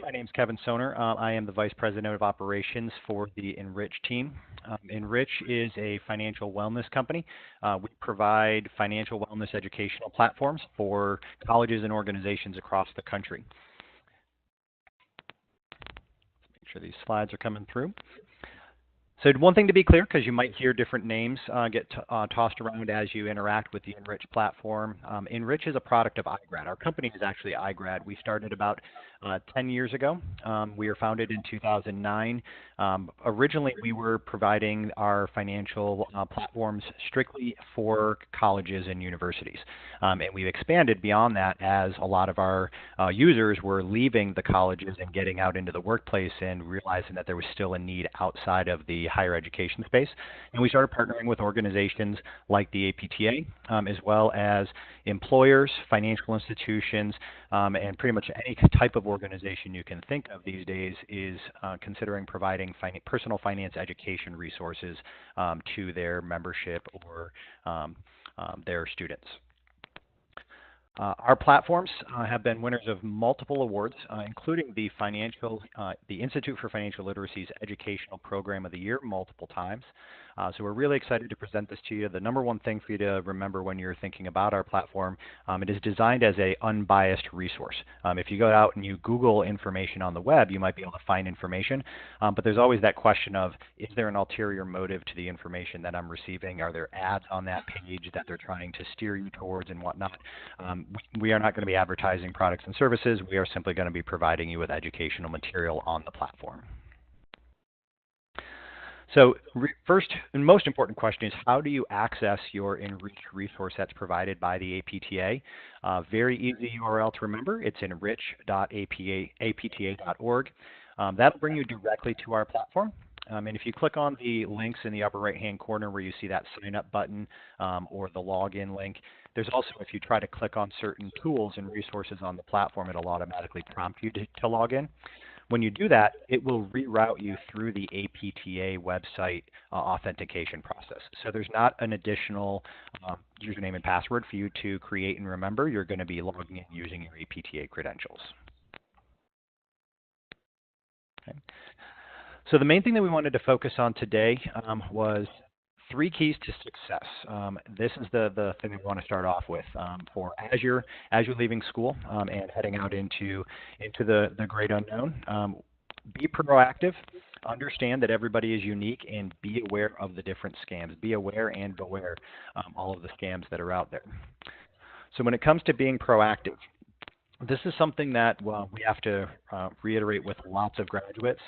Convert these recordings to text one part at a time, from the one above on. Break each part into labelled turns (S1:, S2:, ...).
S1: My name is Kevin Soner. I am the Vice President of Operations for the Enrich team. Enrich is a financial wellness company. We provide financial wellness educational platforms for colleges and organizations across the country. Make sure these slides are coming through. So one thing to be clear, because you might hear different names get tossed around as you interact with the Enrich platform. Enrich is a product of IGrad. Our company is actually IGrad. We started about 10 years ago. We were founded in 2009. Originally, we were providing our financial platforms strictly for colleges and universities. And we've expanded beyond that as a lot of our users were leaving the colleges and getting out into the workplace and realizing that there was still a need outside of the higher education space. And we started partnering with organizations like the APTA, as well as employers, financial institutions, and pretty much any type of organization you can think of these days is considering providing personal finance education resources to their membership or their students. Our platforms have been winners of multiple awards, including the Institute for Financial Literacy's Educational Program of the Year multiple times. So we're really excited to present this to you. The number one thing for you to remember when you're thinking about our platform, it is designed as an unbiased resource. If you go out and you Google information on the web, you might be able to find information, but there's always that question of, is there an ulterior motive to the information that I'm receiving? Are there ads on that page that they're trying to steer you towards and whatnot? We are not going to be advertising products and services. We are simply going to be providing you with educational material on the platform. So first and most important question is, how do you access your Enrich resource that's provided by the APTA? Very easy URL to remember. It's enrich.apta.org. That'll bring you directly to our platform. And if you click on the links in the upper right-hand corner where you see that sign up button or the login link, there's also, if you try to click on certain tools and resources on the platform, it'll automatically prompt you to log in. When you do that, it will reroute you through the APTA website authentication process. So there's not an additional username and password for you to create and remember. You're going to be logging in using your APTA credentials. Okay. So the main thing that we wanted to focus on today was 3 keys to success. This is the thing we want to start off with for as you're leaving school and heading out into the great unknown. Be proactive. Understand that everybody is unique, and be aware of the different scams. Be aware and beware all of the scams that are out there. So when it comes to being proactive, this is something that we have to reiterate with lots of graduates,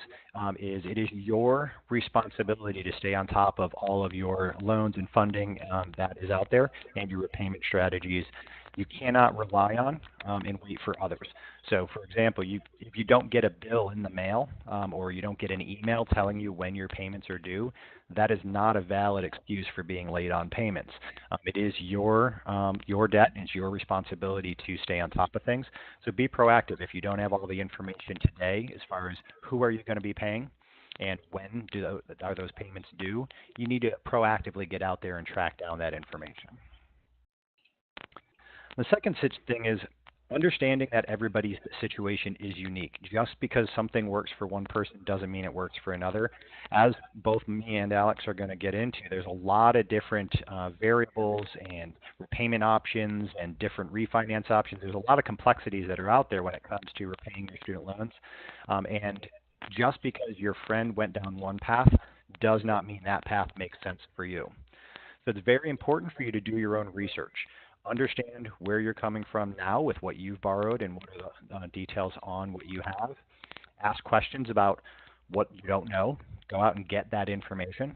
S1: it is your responsibility to stay on top of all of your loans and funding that is out there and your repayment strategies. You cannot rely on and wait for others. So for example, if you don't get a bill in the mail or you don't get an email telling you when your payments are due, that is not a valid excuse for being late on payments. It is your debt, and it's your responsibility to stay on top of things. So be proactive. If you don't have all the information today as far as who are you going to be paying and when are those payments due, you need to proactively get out there and track down that information. The second thing is understanding that everybody's situation is unique. Just because something works for one person doesn't mean it works for another. As both me and Alex are going to get into, there's a lot of different variables and repayment options and different refinance options. There's a lot of complexities that are out there when it comes to repaying your student loans. And just because your friend went down one path does not mean that path makes sense for you. So it's very important for you to do your own research. Understand where you're coming from now with what you've borrowed and what are the details on what you have. Ask questions about what you don't know. Go out and get that information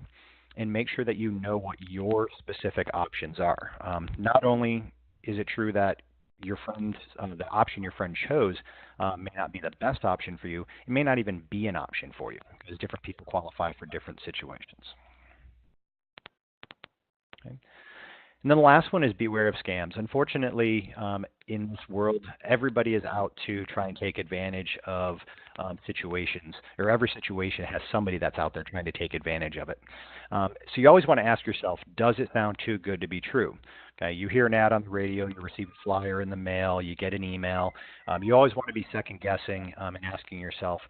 S1: and make sure that you know what your specific options are. Not only is it true that your friend's, the option your friend chose may not be the best option for you, it may not even be an option for you because different people qualify for different situations. Okay. And then the last one is beware of scams. Unfortunately, in this world, everybody is out to try and take advantage of situations, or every situation has somebody that's out there trying to take advantage of it. So you always want to ask yourself, does it sound too good to be true? Okay, you hear an ad on the radio, you receive a flyer in the mail, you get an email. You always want to be second guessing and asking yourself,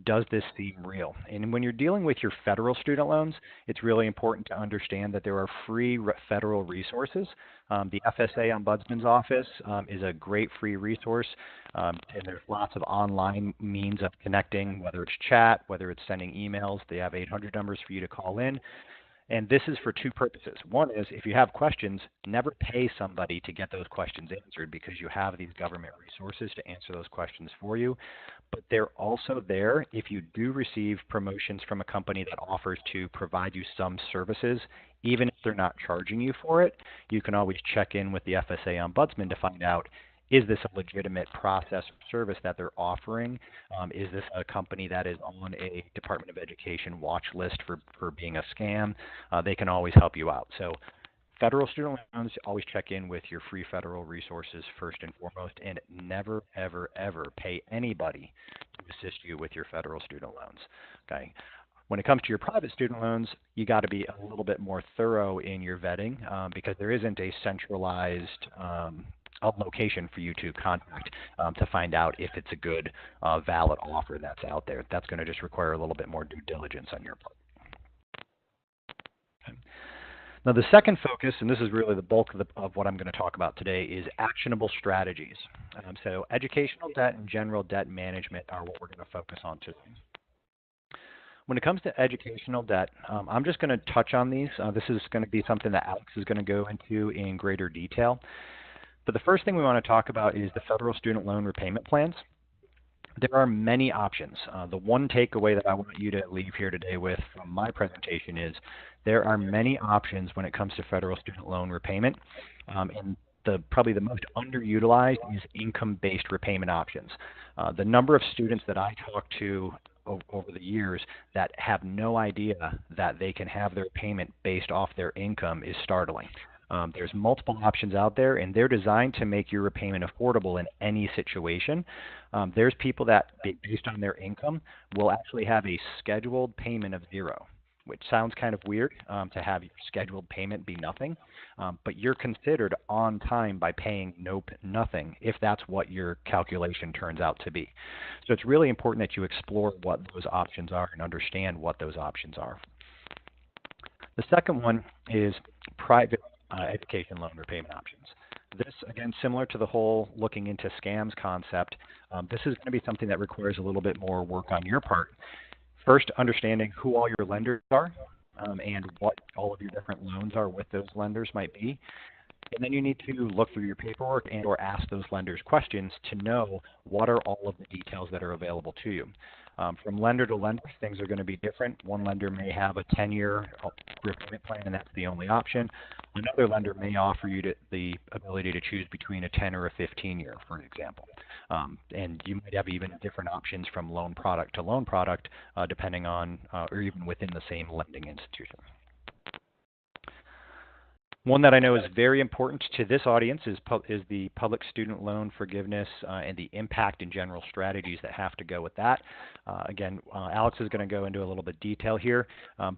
S1: does this seem real? And when you're dealing with your federal student loans, it's really important to understand that there are free federal resources. The FSA Ombudsman's Office is a great free resource, and there's lots of online means of connecting, whether it's chat, whether it's sending emails. They have 800 numbers for you to call in. And this is for two purposes. One is if you have questions, never pay somebody to get those questions answered because you have these government resources to answer those questions for you. But they're also there if you do receive promotions from a company that offers to provide you some services, even if they're not charging you for it. You can always check in with the FSA Ombudsman to find out, is this a legitimate process or service that they're offering? Is this a company that is on a Department of Education watch list for being a scam? They can always help you out. So federal student loans, always check in with your free federal resources first and foremost, and never, ever, ever pay anybody to assist you with your federal student loans. Okay. When it comes to your private student loans, you got to be a little bit more thorough in your vetting because there isn't a centralized location for you to contact to find out if it's a good, valid offer that's out there. That's going to just require a little bit more due diligence on your part. Okay. Now, the second focus, and this is really the bulk of what I'm going to talk about today, is actionable strategies. So educational debt and general debt management are what we're going to focus on today. When it comes to educational debt, I'm just going to touch on these. This is going to be something that Alex is going to go into in greater detail. But the first thing we want to talk about is the federal student loan repayment plans. There are many options. The one takeaway that I want you to leave here today with from my presentation is there are many options when it comes to federal student loan repayment. And probably the most underutilized is income-based repayment options. The number of students that I talk to over the years that have no idea that they can have their payment based off their income is startling. There's multiple options out there, and they're designed to make your repayment affordable in any situation. There's people that, based on their income, will actually have a scheduled payment of zero, which sounds kind of weird to have your scheduled payment be nothing, but you're considered on time by paying nothing if that's what your calculation turns out to be. So it's really important that you explore what those options are and understand what those options are. The second one is private education loan repayment options. This, again, similar to the whole looking into scams concept, this is going to be something that requires a little bit more work on your part. First, understanding who all your lenders are and what all of your different loans are with those lenders might be. And then you need to look through your paperwork and or ask those lenders questions to know what are all of the details that are available to you. From lender to lender, things are going to be different. One lender may have a 10-year repayment plan, and that's the only option. Another lender may offer you the ability to choose between a 10 or a 15-year, for example. And you might have even different options from loan product to loan product, depending on, or even within the same lending institution. One that I know is very important to this audience is the public student loan forgiveness and the impact and general strategies that have to go with that. Again, Alex is going to go into a little bit detail here,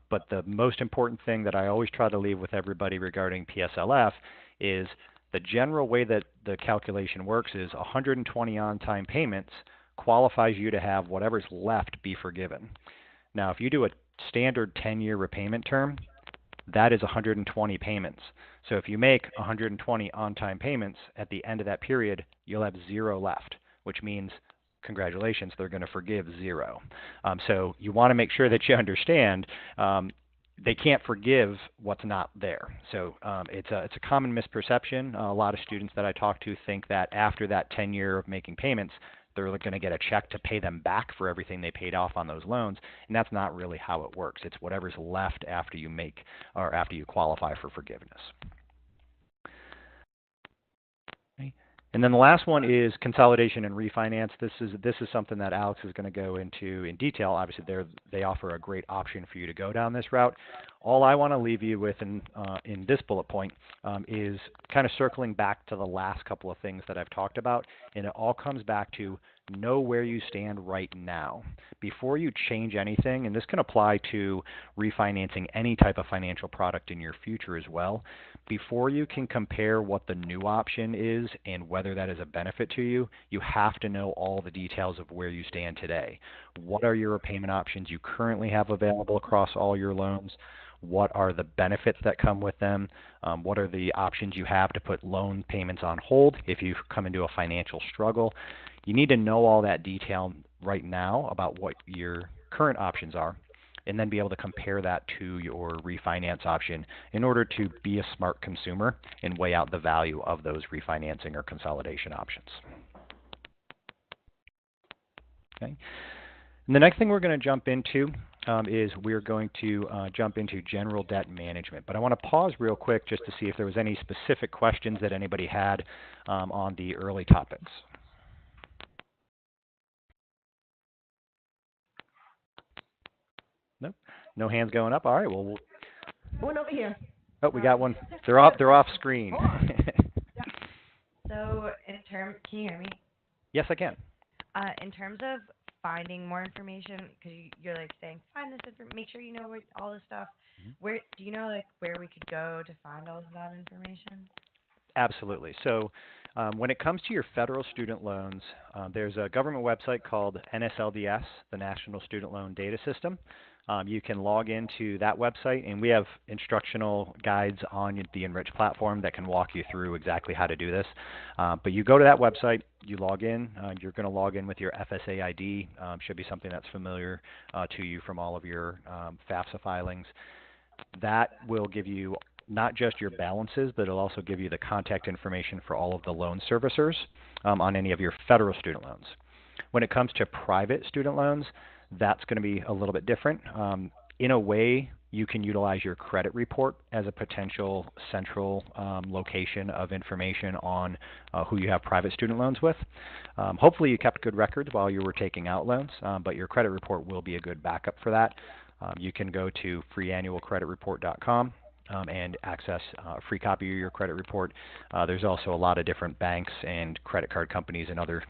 S1: but the most important thing that I always try to leave with everybody regarding PSLF is the general way that the calculation works is 120 on-time payments qualifies you to have whatever's left be forgiven. Now, if you do a standard 10-year repayment term, that is 120 payments. So if you make 120 on-time payments at the end of that period, you'll have zero left, which means, congratulations, they're going to forgive zero. So you want to make sure that you understand they can't forgive what's not there. So it's a common misperception. A lot of students that I talk to think that after that 10-year of making payments, they're going to get a check to pay them back for everything they paid off on those loans, and that's not really how it works. It's whatever's left after you make or after you qualify for forgiveness. Okay. And then the last one is consolidation and refinance. This is something that Alex is going to go into in detail. Obviously, they offer a great option for you to go down this route. All I want to leave you with in this bullet point is kind of circling back to the last couple of things that I've talked about, and it all comes back to know where you stand right now. Before you change anything, and this can apply to refinancing any type of financial product in your future as well, before you can compare what the new option is and whether that is a benefit to you, you have to know all the details of where you stand today. What are your repayment options you currently have available across all your loans? What are the benefits that come with them? What are the options you have to put loan payments on hold if you come into a financial struggle? You need to know all that detail right now about what your current options are, and then be able to compare that to your refinance option in order to be a smart consumer and weigh out the value of those refinancing or consolidation options. Okay. And the next thing we're going to jump into is we're going to jump into general debt management. But I want to pause real quick just to see if there was any specific questions that anybody had on the early topics. Nope. No hands going up. All right. Well,
S2: one over here.
S1: Oh, we got one. They're off screen.
S3: So, can you hear me?
S1: Yes, I can.
S3: In terms of finding more information, because you're like saying find this information, make sure you know all this stuff.
S1: Mm-hmm.
S3: Where do you know like where we could go to find all of that information?
S1: Absolutely. So, when it comes to your federal student loans, there's a government website called NSLDS, the National Student Loan Data System. You can log into that website, and we have instructional guides on the Enrich platform that can walk you through exactly how to do this. But you go to that website, you log in, you're going to log in with your FSA ID, should be something that's familiar to you from all of your FAFSA filings. That will give you not just your balances, but it'll also give you the contact information for all of the loan servicers on any of your federal student loans. When it comes to private student loans, that's going to be a little bit different. In a way, you can utilize your credit report as a potential central location of information on who you have private student loans with. Hopefully you kept good records while you were taking out loans, but your credit report will be a good backup for that. You can go to freeannualcreditreport.com and access a free copy of your credit report. There's also a lot of different banks and credit card companies and other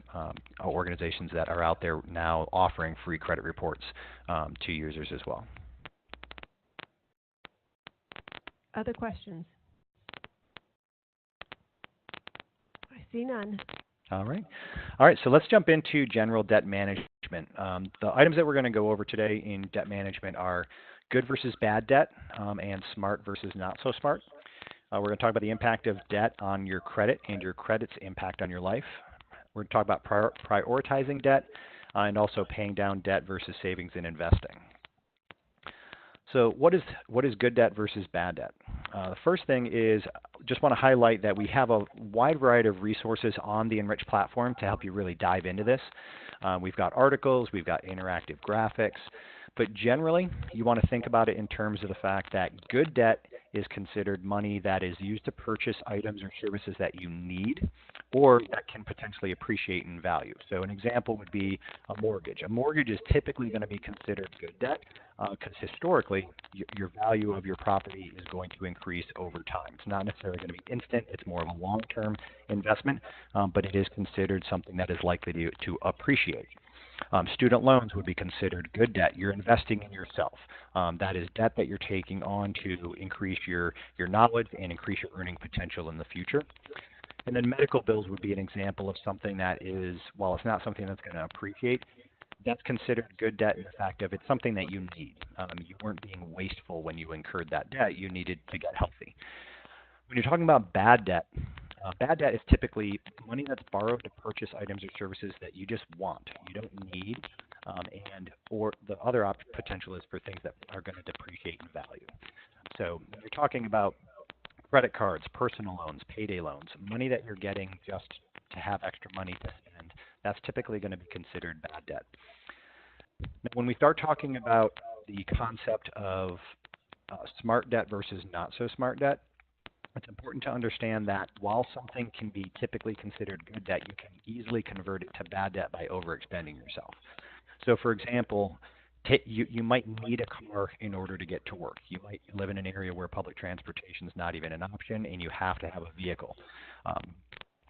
S1: organizations that are out there now offering free credit reports to users as well.
S2: Other questions? I see none.
S1: All right, so let's jump into general debt management. The items that we're going to go over today in debt management are good versus bad debt and smart versus not so smart. We're going to talk about the impact of debt on your credit and your credit's impact on your life. We're going to talk about prioritizing debt and also paying down debt versus savings and investing. So what is good debt versus bad debt? The first thing is just want to highlight that we have a wide variety of resources on the Enrich platform to help you really dive into this. We've got articles, we've got interactive graphics, but generally you want to think about it in terms of the fact that good debt is considered money that is used to purchase items or services that you need or that can potentially appreciate in value. So an example would be a mortgage. A mortgage is typically going to be considered good debt because historically your value of your property is going to increase over time. It's not necessarily going to be instant. It's more of a long-term investment, but it is considered something that is likely to appreciate. Student loans would be considered good debt. You're investing in yourself. That is debt that you're taking on to increase your knowledge and increase your earning potential in the future. And then medical bills would be an example of something that is, while it's not something that's going to appreciate, that's considered good debt in the fact of it's something that you need. You weren't being wasteful when you incurred that debt. You needed to get healthy. When you're talking about bad debt is typically money that's borrowed to purchase items or services that you just want, you don't need, or the other potential is for things that are going to depreciate in value. So when you're talking about credit cards, personal loans, payday loans, money that you're getting just to have extra money to spend, that's typically going to be considered bad debt. Now, when we start talking about the concept of smart debt versus not so smart debt, it's important to understand that while something can be typically considered good debt, you can easily convert it to bad debt by overextending yourself. So for example, You might need a car in order to get to work. You might live in an area where public transportation is not even an option, and you have to have a vehicle.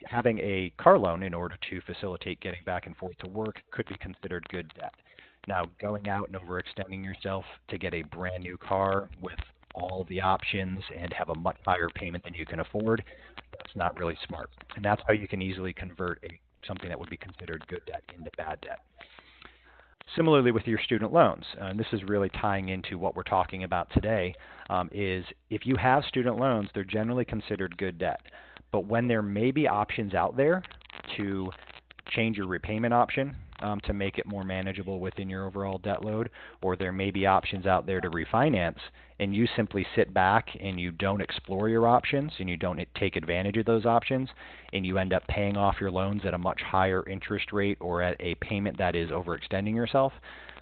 S1: Having a car loan in order to facilitate getting back and forth to work could be considered good debt. Now, going out and overextending yourself to get a brand new car with all the options and have a much higher payment than you can afford, that's not really smart. And that's how you can easily convert something that would be considered good debt into bad debt. Similarly with your student loans, and this is really tying into what we're talking about today, is if you have student loans, they're generally considered good debt. But when there may be options out there to change your repayment option to make it more manageable within your overall debt load, or there may be options out there to refinance, and you simply sit back and you don't explore your options and you don't take advantage of those options, and you end up paying off your loans at a much higher interest rate or at a payment that is overextending yourself,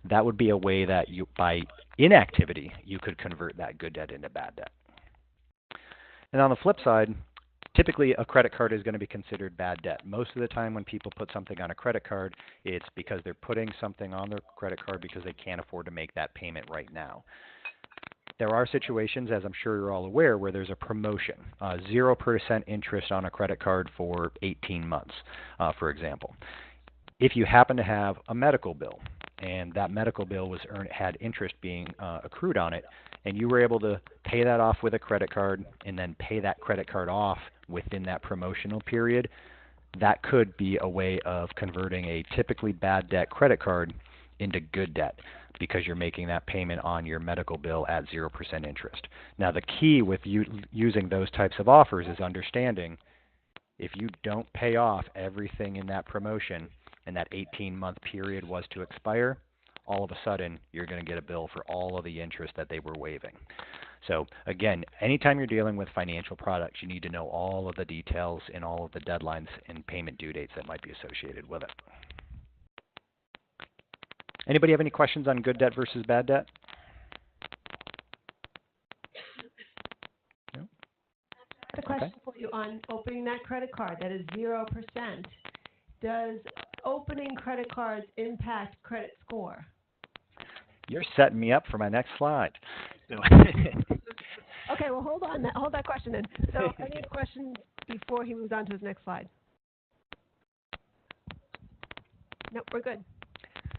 S1: that would be a way that you, by inactivity, you could convert that good debt into bad debt. And on the flip side, typically a credit card is going to be considered bad debt. Most of the time when people put something on a credit card, it's because they're putting something on their credit card because they can't afford to make that payment right now. There are situations, as I'm sure you're all aware, where there's a promotion, 0% interest on a credit card for 18 months, for example. If you happen to have a medical bill, and that medical bill had interest being accrued on it, and you were able to pay that off with a credit card and then pay that credit card off within that promotional period, that could be a way of converting a typically bad debt credit card into good debt because you're making that payment on your medical bill at 0% interest. Now, the key with using those types of offers is understanding if you don't pay off everything in that promotion and that 18-month period was to expire, all of a sudden you're going to get a bill for all of the interest that they were waiving. So again, anytime you're dealing with financial products, you need to know all of the details and all of the deadlines and payment due dates that might be associated with it. Anybody have any questions on good debt versus bad debt? No?
S2: A question for you on opening that credit card that is 0%. Does opening credit cards impact credit score?
S1: You're setting me up for my next slide. So
S2: Okay, well, hold that question then. So any questions before he moves on to his next slide? Nope, we're good.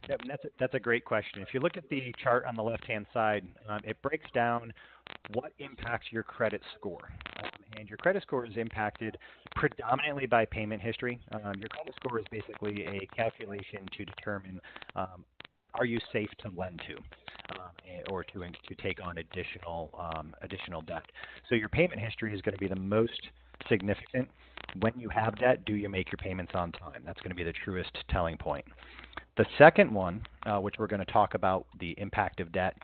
S1: Yep, that's a great question. If you look at the chart on the left-hand side, it breaks down what impacts your credit score. And your credit score is impacted predominantly by payment history. Your credit score is basically a calculation to determine are you safe to lend to or to take on additional debt. So your payment history is going to be the most significant. When you have debt, do you make your payments on time? That's going to be the truest telling point. The second one, which we're going to talk about the impact of debt,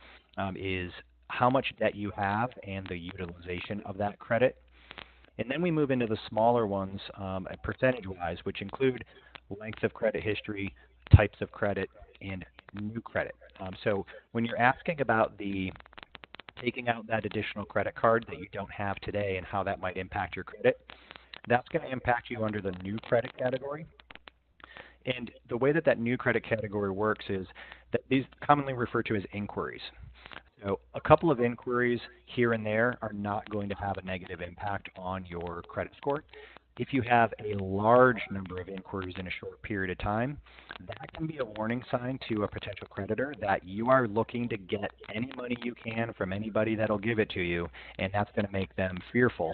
S1: is how much debt you have and the utilization of that credit. And then we move into the smaller ones percentage-wise, which include length of credit history, types of credit, and new credit. So when you're asking about taking out that additional credit card that you don't have today and how that might impact your credit, that's going to impact you under the new credit category. And the way that new credit category works is that these commonly referred to as inquiries. So a couple of inquiries here and there are not going to have a negative impact on your credit score. If you have a large number of inquiries in a short period of time, that can be a warning sign to a potential creditor that you are looking to get any money you can from anybody that'll give it to you, and that's going to make them fearful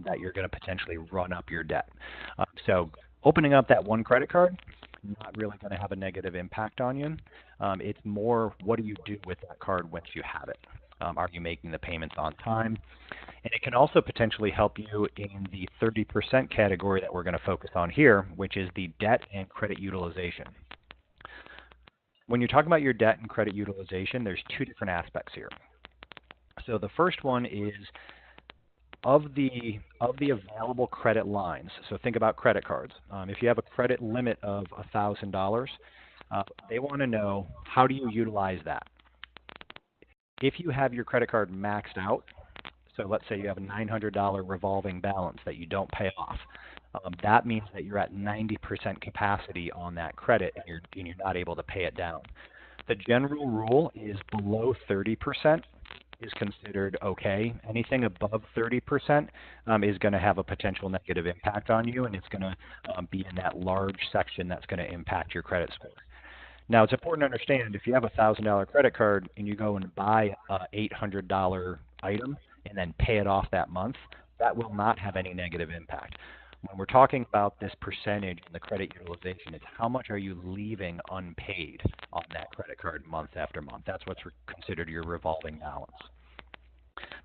S1: that you're going to potentially run up your debt. So opening up that one credit card, not really going to have a negative impact on you. It's more, what do you do with that card once you have it? Are you making the payments on time? And it can also potentially help you in the 30% category that we're going to focus on here, which is the debt and credit utilization. When you're talking about your debt and credit utilization, there's two different aspects here. So the first one is of the available credit lines. So think about credit cards. If you have a credit limit of $1,000, they want to know, how do you utilize that? If you have your credit card maxed out, so let's say you have a $900 revolving balance that you don't pay off, that means that you're at 90% capacity on that credit and you're not able to pay it down. The general rule is below 30% is considered okay. Anything above 30% is going to have a potential negative impact on you, and it's going to be in that large section that's going to impact your credit score. Now, it's important to understand if you have a $1,000 credit card and you go and buy a $800 item and then pay it off that month, that will not have any negative impact. When we're talking about this percentage in the credit utilization, it's how much are you leaving unpaid on that credit card month after month. That's what's considered your revolving balance.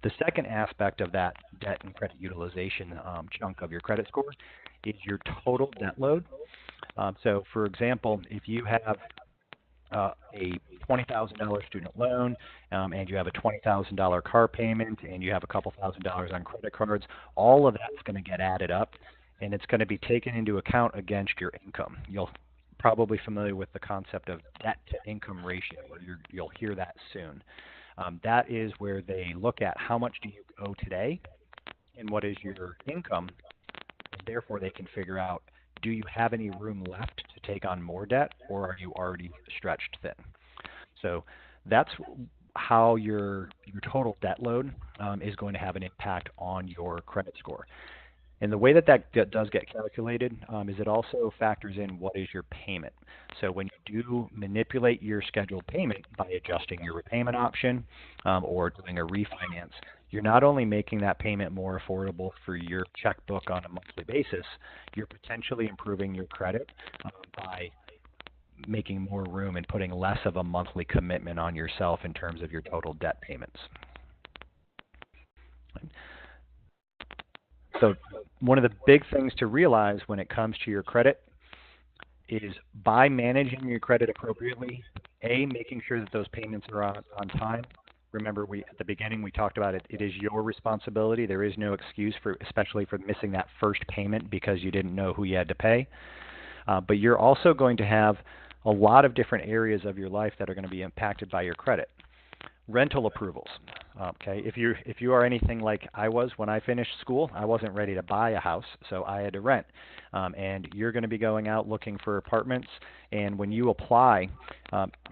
S1: The second aspect of that debt and credit utilization chunk of your credit score is your total debt load. So, for example, if you have a $20,000 student loan and you have a $20,000 car payment and you have a couple $1,000s on credit cards, all of that's going to get added up, and it's going to be taken into account against your income. You'll probably familiar with the concept of debt to income ratio, or you'll hear that soon. That is where they look at how much do you owe today and what is your income, and therefore they can figure out, do you have any room left to take on more debt, or are you already stretched thin? So that's how your total debt load is going to have an impact on your credit score. And the way that does get calculated is it also factors in what is your payment. So when you do manipulate your scheduled payment by adjusting your repayment option or doing a refinance, you're not only making that payment more affordable for your checkbook on a monthly basis, you're potentially improving your credit by making more room and putting less of a monthly commitment on yourself in terms of your total debt payments. So one of the big things to realize when it comes to your credit is by managing your credit appropriately, making sure that those payments are on time. Remember, at the beginning we talked about it. It is your responsibility. There is no excuse especially for missing that first payment because you didn't know who you had to pay. But you're also going to have a lot of different areas of your life that are going to be impacted by your credit. Rental approvals. Okay, if you are anything like I was when I finished school, I wasn't ready to buy a house, so I had to rent. And you're going to be going out looking for apartments, and when you apply,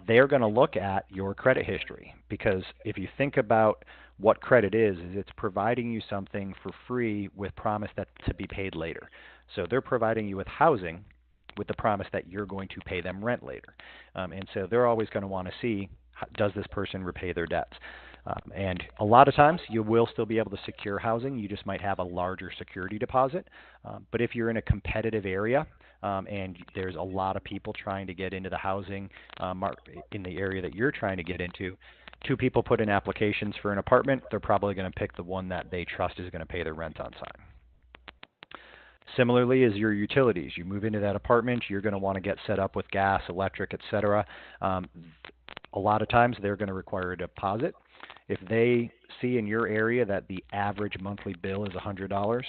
S1: they're going to look at your credit history, because if you think about what credit is it's providing you something for free with promise that to be paid later. So they're providing you with housing with the promise that you're going to pay them rent later. And so they're always going to want to see, does this person repay their debts? And a lot of times you will still be able to secure housing. You just might have a larger security deposit. But if you're in a competitive area and there's a lot of people trying to get into the housing in the area that you're trying to get into, two people put in applications for an apartment, they're probably going to pick the one that they trust is going to pay their rent on time. Similarly is your utilities. You move into that apartment, you're going to want to get set up with gas, electric, etc. A lot of times they're going to require a deposit. If they see in your area that the average monthly bill is $100,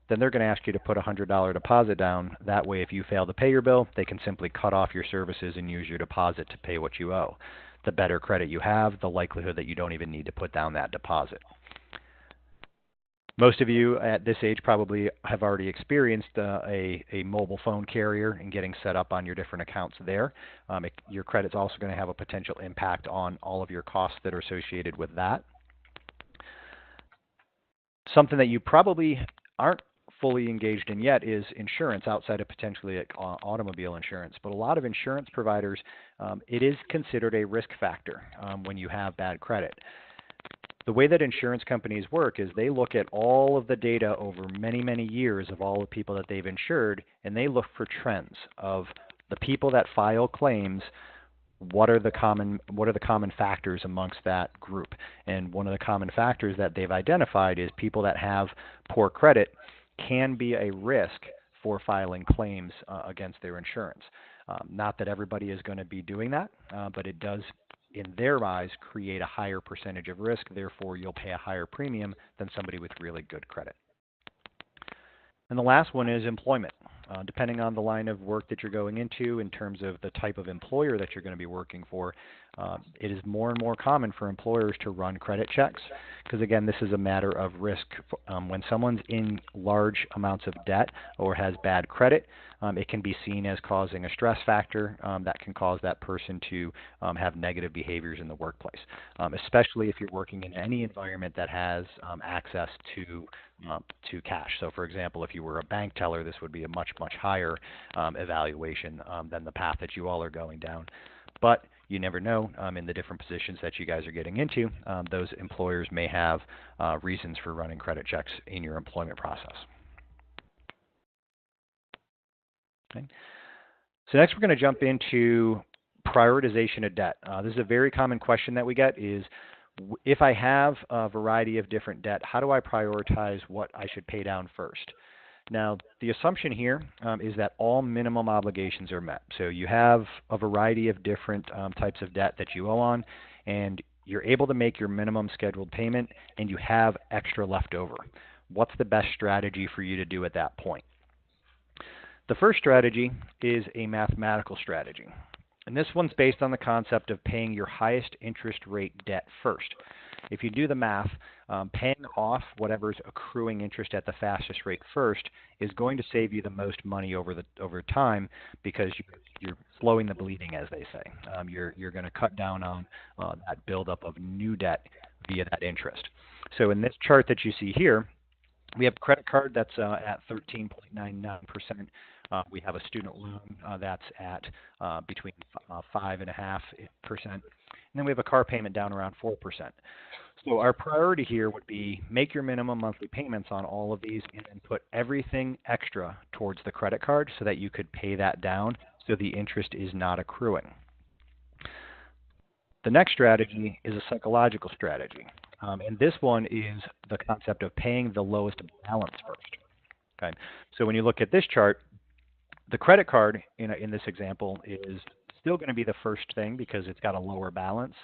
S1: then they're going to ask you to put a $100 deposit down. That way, if you fail to pay your bill, they can simply cut off your services and use your deposit to pay what you owe. The better credit you have, the likelihood that you don't even need to put down that deposit. Most of you at this age probably have already experienced a mobile phone carrier and getting set up on your different accounts there. Your credit's also going to have a potential impact on all of your costs that are associated with that. Something that you probably aren't fully engaged in yet is insurance outside of potentially automobile insurance. But a lot of insurance providers, it is considered a risk factor when you have bad credit. The way that insurance companies work is they look at all of the data over many, many years of all the people that they've insured, and they look for trends of the people that file claims. What are the common factors amongst that group? And one of the common factors that they've identified is people that have poor credit can be a risk for filing claims against their insurance. Not that everybody is going to be doing that, but it does, in their eyes, create a higher percentage of risk. Therefore, you'll pay a higher premium than somebody with really good credit. And the last one is employment. Depending on the line of work that you're going into in terms of the type of employer that you're going to be working for, It is more and more common for employers to run credit checks because, again, this is a matter of risk. When someone's in large amounts of debt or has bad credit, it can be seen as causing a stress factor that can cause that person to have negative behaviors in the workplace, especially if you're working in any environment that has access to cash. So, for example, if you were a bank teller, this would be a much, much higher evaluation than the path that you all are going down. But you never know, in the different positions that you guys are getting into, those employers may have reasons for running credit checks in your employment process. Okay. So next we're going to jump into prioritization of debt. This is a very common question that we get is, if I have a variety of different debt, how do I prioritize what I should pay down first? Now, the assumption here is that all minimum obligations are met. So you have a variety of different types of debt that you owe on, and you're able to make your minimum scheduled payment, and you have extra left over. What's the best strategy for you to do at that point? The first strategy is a mathematical strategy. And this one's based on the concept of paying your highest interest rate debt first. If you do the math, paying off whatever's accruing interest at the fastest rate first is going to save you the most money over time because you're slowing the bleeding, as they say. You're going to cut down on that buildup of new debt via that interest. So in this chart that you see here, we have a credit card that's at 13.99%. We have a student loan that's at between 5.5%. And then we have a car payment down around 4%. So our priority here would be make your minimum monthly payments on all of these and then put everything extra towards the credit card so that you could pay that down so the interest is not accruing. The next strategy is a psychological strategy. And this one is the concept of paying the lowest balance first. Okay? So when you look at this chart, the credit card in this example is still going to be the first thing because it's got a lower balance.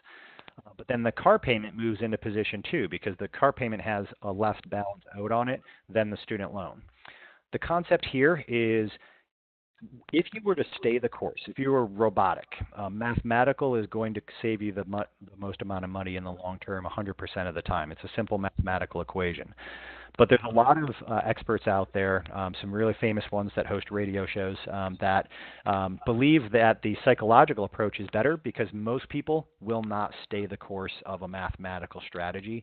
S1: But then the car payment moves into position too because the car payment has a less balance owed on it than the student loan. The concept here is if you were to stay the course, if you were robotic, mathematical is going to save you the most amount of money in the long term 100% of the time. It's a simple mathematical equation. But there's a lot of experts out there, some really famous ones that host radio shows that believe that the psychological approach is better because most people will not stay the course of a mathematical strategy.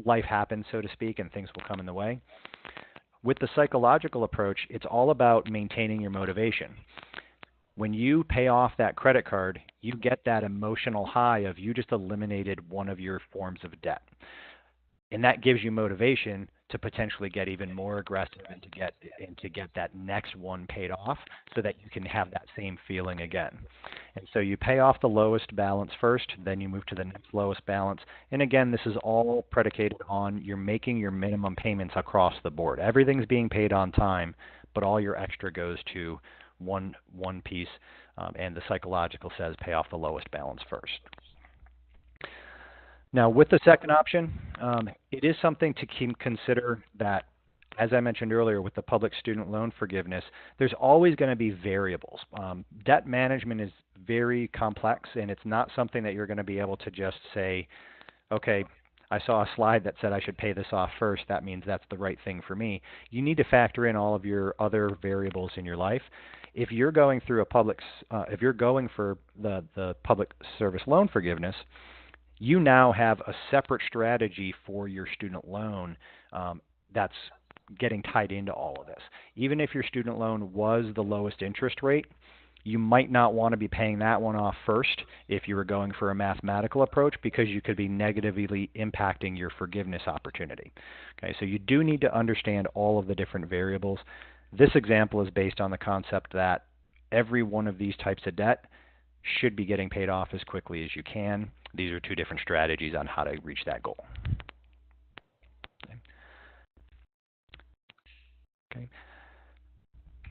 S1: Life happens, so to speak, and things will come in the way. With the psychological approach, it's all about maintaining your motivation. When you pay off that credit card, you get that emotional high of you just eliminated one of your forms of debt. And that gives you motivation to potentially get even more aggressive and to get that next one paid off so that you can have that same feeling again. And so you pay off the lowest balance first, then you move to the next lowest balance. And again, this is all predicated on you're making your minimum payments across the board. Everything's being paid on time, but all your extra goes to one piece, and the psychological says pay off the lowest balance first. Now, with the second option, it is something to consider that, as I mentioned earlier, with the public student loan forgiveness, there's always going to be variables. Debt management is very complex, and it's not something that you're going to be able to just say, okay, I saw a slide that said I should pay this off first. That means that's the right thing for me. You need to factor in all of your other variables in your life. If you're going through if you're going for the public service loan forgiveness, you now have a separate strategy for your student loan that's getting tied into all of this. Even if your student loan was the lowest interest rate, you might not want to be paying that one off first if you were going for a mathematical approach because you could be negatively impacting your forgiveness opportunity. Okay, so you do need to understand all of the different variables. This example is based on the concept that every one of these types of debt should be getting paid off as quickly as you can. These are two different strategies on how to reach that goal. Okay.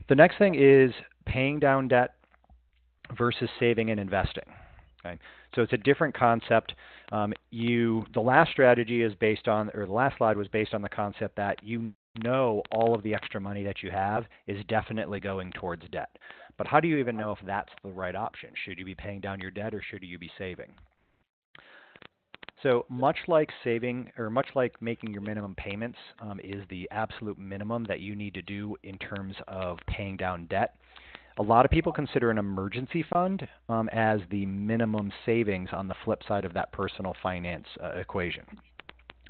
S1: The next thing is paying down debt versus saving and investing. Okay. So it's a different concept. The last strategy is based on, or the last slide was based on the concept that you know all of the extra money that you have is definitely going towards debt. But how do you even know if that's the right option? Should you be paying down your debt or should you be saving? So much like saving, or much like making your minimum payments is the absolute minimum that you need to do in terms of paying down debt, a lot of people consider an emergency fund as the minimum savings on the flip side of that personal finance equation.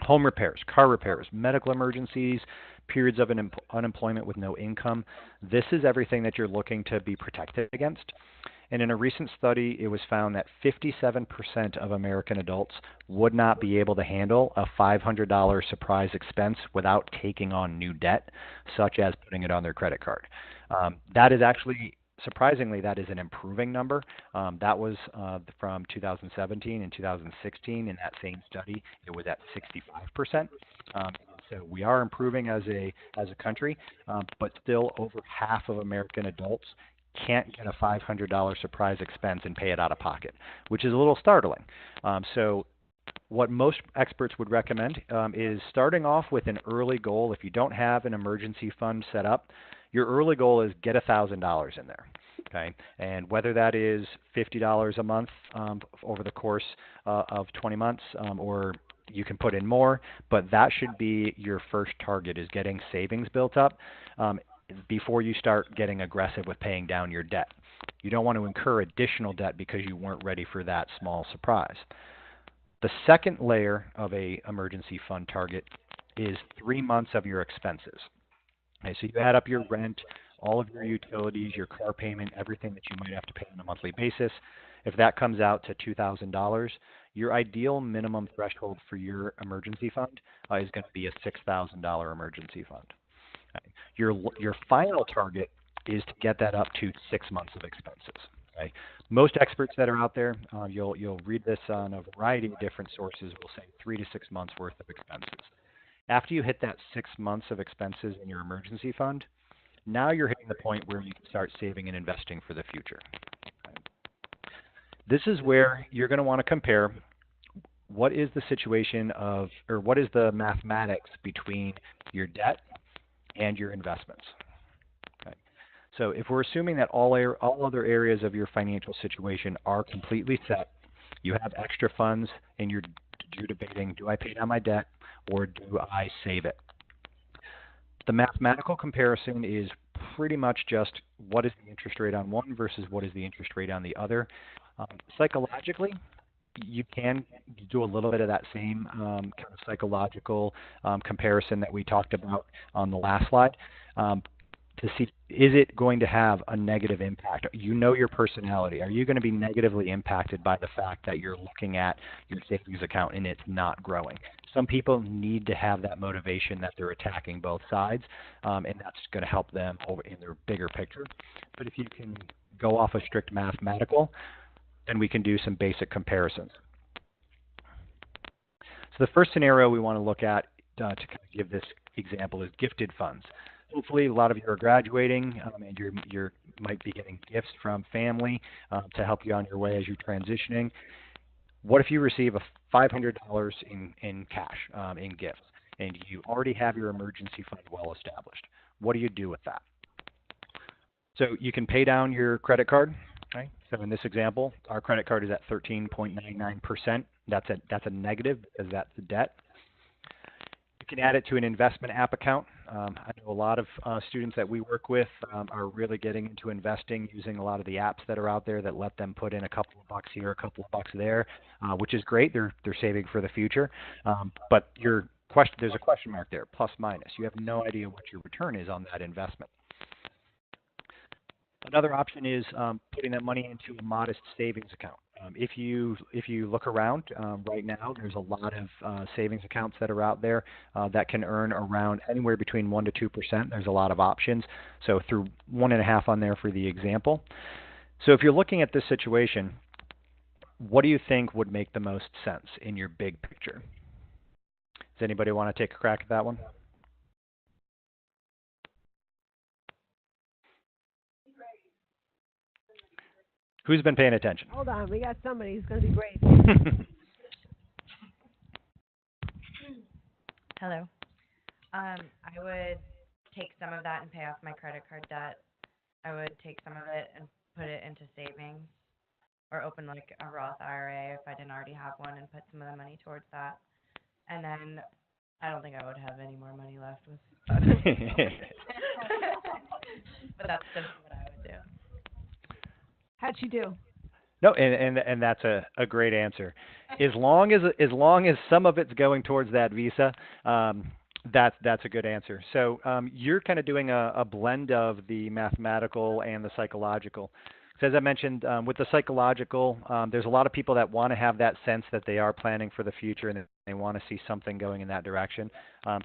S1: Home repairs, car repairs, medical emergencies, periods of unemployment with no income. This is everything that you're looking to be protected against. And in a recent study, it was found that 57% of American adults would not be able to handle a $500 surprise expense without taking on new debt, such as putting it on their credit card. That is actually, surprisingly, that is an improving number. That was from 2017 and 2016. In that same study, it was at 65%. So we are improving as a country, but still over half of American adults can't get a $500 surprise expense and pay it out of pocket, which is a little startling. So what most experts would recommend is starting off with an early goal. If you don't have an emergency fund set up, your early goal is get $1,000 in there. Okay, and whether that is $50 a month over the course of 20 months, or you can put in more, but that should be your first target, is getting savings built up before you start getting aggressive with paying down your debt. You don't want to incur additional debt because you weren't ready for that small surprise. The second layer of a emergency fund target is 3 months of your expenses. Okay, so you add up your rent, all of your utilities, your car payment, everything that you might have to pay on a monthly basis. If that comes out to $2,000, your ideal minimum threshold for your emergency fund is going to be a $6,000 emergency fund. Okay. Your final target is to get that up to 6 months of expenses. Okay. Most experts that are out there, you'll read this on a variety of different sources, will say 3 to 6 months worth of expenses. After you hit that 6 months of expenses in your emergency fund, now you're hitting the point where you can start saving and investing for the future. Okay. This is where you're going to want to compare what is the situation of, or what is the mathematics between your debt and your investments. Okay. So if we're assuming that all other areas of your financial situation are completely set, you have extra funds, and you're debating, do I pay down my debt or do I save it? The mathematical comparison is pretty much just what is the interest rate on one versus what is the interest rate on the other. Psychologically, you can do a little bit of that same kind of psychological comparison that we talked about on the last slide to see, is it going to have a negative impact? You know your personality. Are you going to be negatively impacted by the fact that you're looking at your savings account and it's not growing? Some people need to have that motivation that they're attacking both sides, and that's going to help them over in their bigger picture. But if you can go off a strict mathematical, then we can do some basic comparisons. So the first scenario we want to look at to kind of give this example is gifted funds. Hopefully a lot of you are graduating and you might be getting gifts from family to help you on your way as you're transitioning. What if you receive a $500 in cash, in gifts, and you already have your emergency fund well established? What do you do with that? So you can pay down your credit card. Okay. So in this example, our credit card is at 13.99%. That's a negative because that's the debt. You can add it to an investment app account. I know a lot of students that we work with are really getting into investing using a lot of the apps that are out there that let them put in a couple of bucks here, a couple of bucks there, which is great. They're saving for the future. But there's a question mark there, plus minus. You have no idea what your return is on that investment. Another option is putting that money into a modest savings account. If you look around right now, there's a lot of savings accounts that are out there that can earn around anywhere between 1% to 2%. There's a lot of options. So through 1.5 on there for the example. So if you're looking at this situation, what do you think would make the most sense in your big picture? Does anybody want to take a crack at that one? Who's been paying attention?
S2: Hold on, we got somebody who's going to be great.
S3: Hello. I would take some of that and pay off my credit card debt. I would take some of it and put it into savings or open like a Roth IRA if I didn't already have one and put some of the money towards that. And then I don't think I would have any more money left with but that's just what I would do.
S2: How'd you do?
S1: No, and that's a great answer. As long as some of it's going towards that visa, that's a good answer. So you're kind of doing a blend of the mathematical and the psychological. So as I mentioned, with the psychological, there's a lot of people that want to have that sense that they are planning for the future and that they want to see something going in that direction.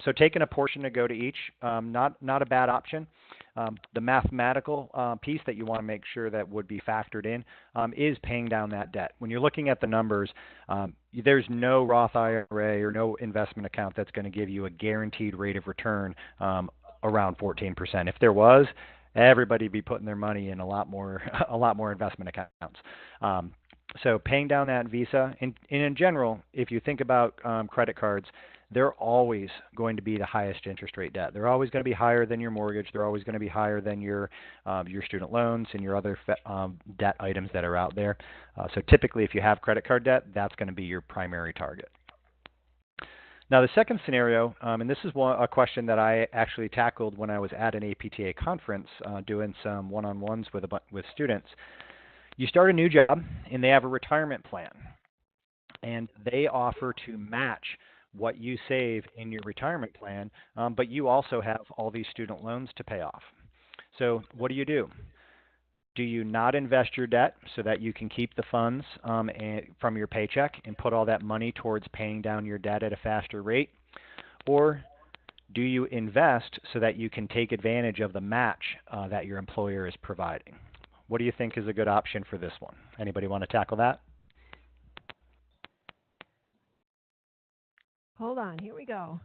S1: So taking a portion to go to each, not a bad option. The mathematical piece that you want to make sure that would be factored in is paying down that debt. When you're looking at the numbers, there's no Roth IRA or no investment account that's going to give you a guaranteed rate of return around 14%. If there was, everybody would be putting their money in a lot more investment accounts. So paying down that visa, and in general, if you think about credit cards, they're always going to be the highest interest rate debt. They're always going to be higher than your mortgage. They're always going to be higher than your student loans and your other debt items that are out there. So typically, if you have credit card debt, that's going to be your primary target. Now, the second scenario, and this is a question that I actually tackled when I was at an APTA conference doing some one-on-ones with students. You start a new job, and they have a retirement plan, and they offer to match what you save in your retirement plan, but you also have all these student loans to pay off. So what do? Do you not invest your debt so that you can keep the funds from your paycheck and put all that money towards paying down your debt at a faster rate? Or do you invest so that you can take advantage of the match that your employer is providing? What do you think is a good option for this one? Anybody want to tackle that?
S2: Hold on, here we go.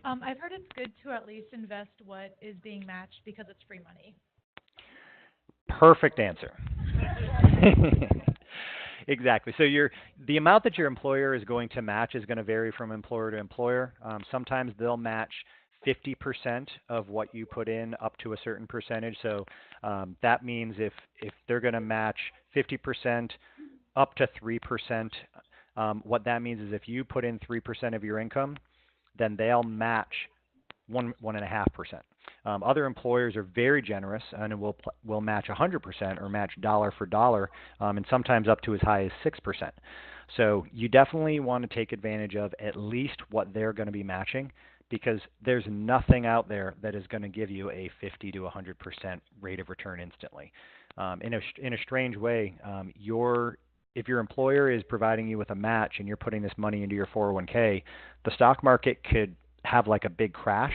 S4: I've heard it's good to at least invest what is being matched because it's free money.
S1: Perfect answer. Exactly. So the amount that your employer is going to match is going to vary from employer to employer. Sometimes they'll match 50% of what you put in up to a certain percentage. So that means if they're going to match 50% up to 3%, what that means is if you put in 3% of your income, then they'll match 1.5%. Other employers are very generous and will match 100% or match dollar for dollar, and sometimes up to as high as 6%. So you definitely want to take advantage of at least what they're going to be matching, because there's nothing out there that is going to give you a 50 to 100% rate of return instantly. In a strange way, if your employer is providing you with a match and you're putting this money into your 401k, the stock market could have like a big crash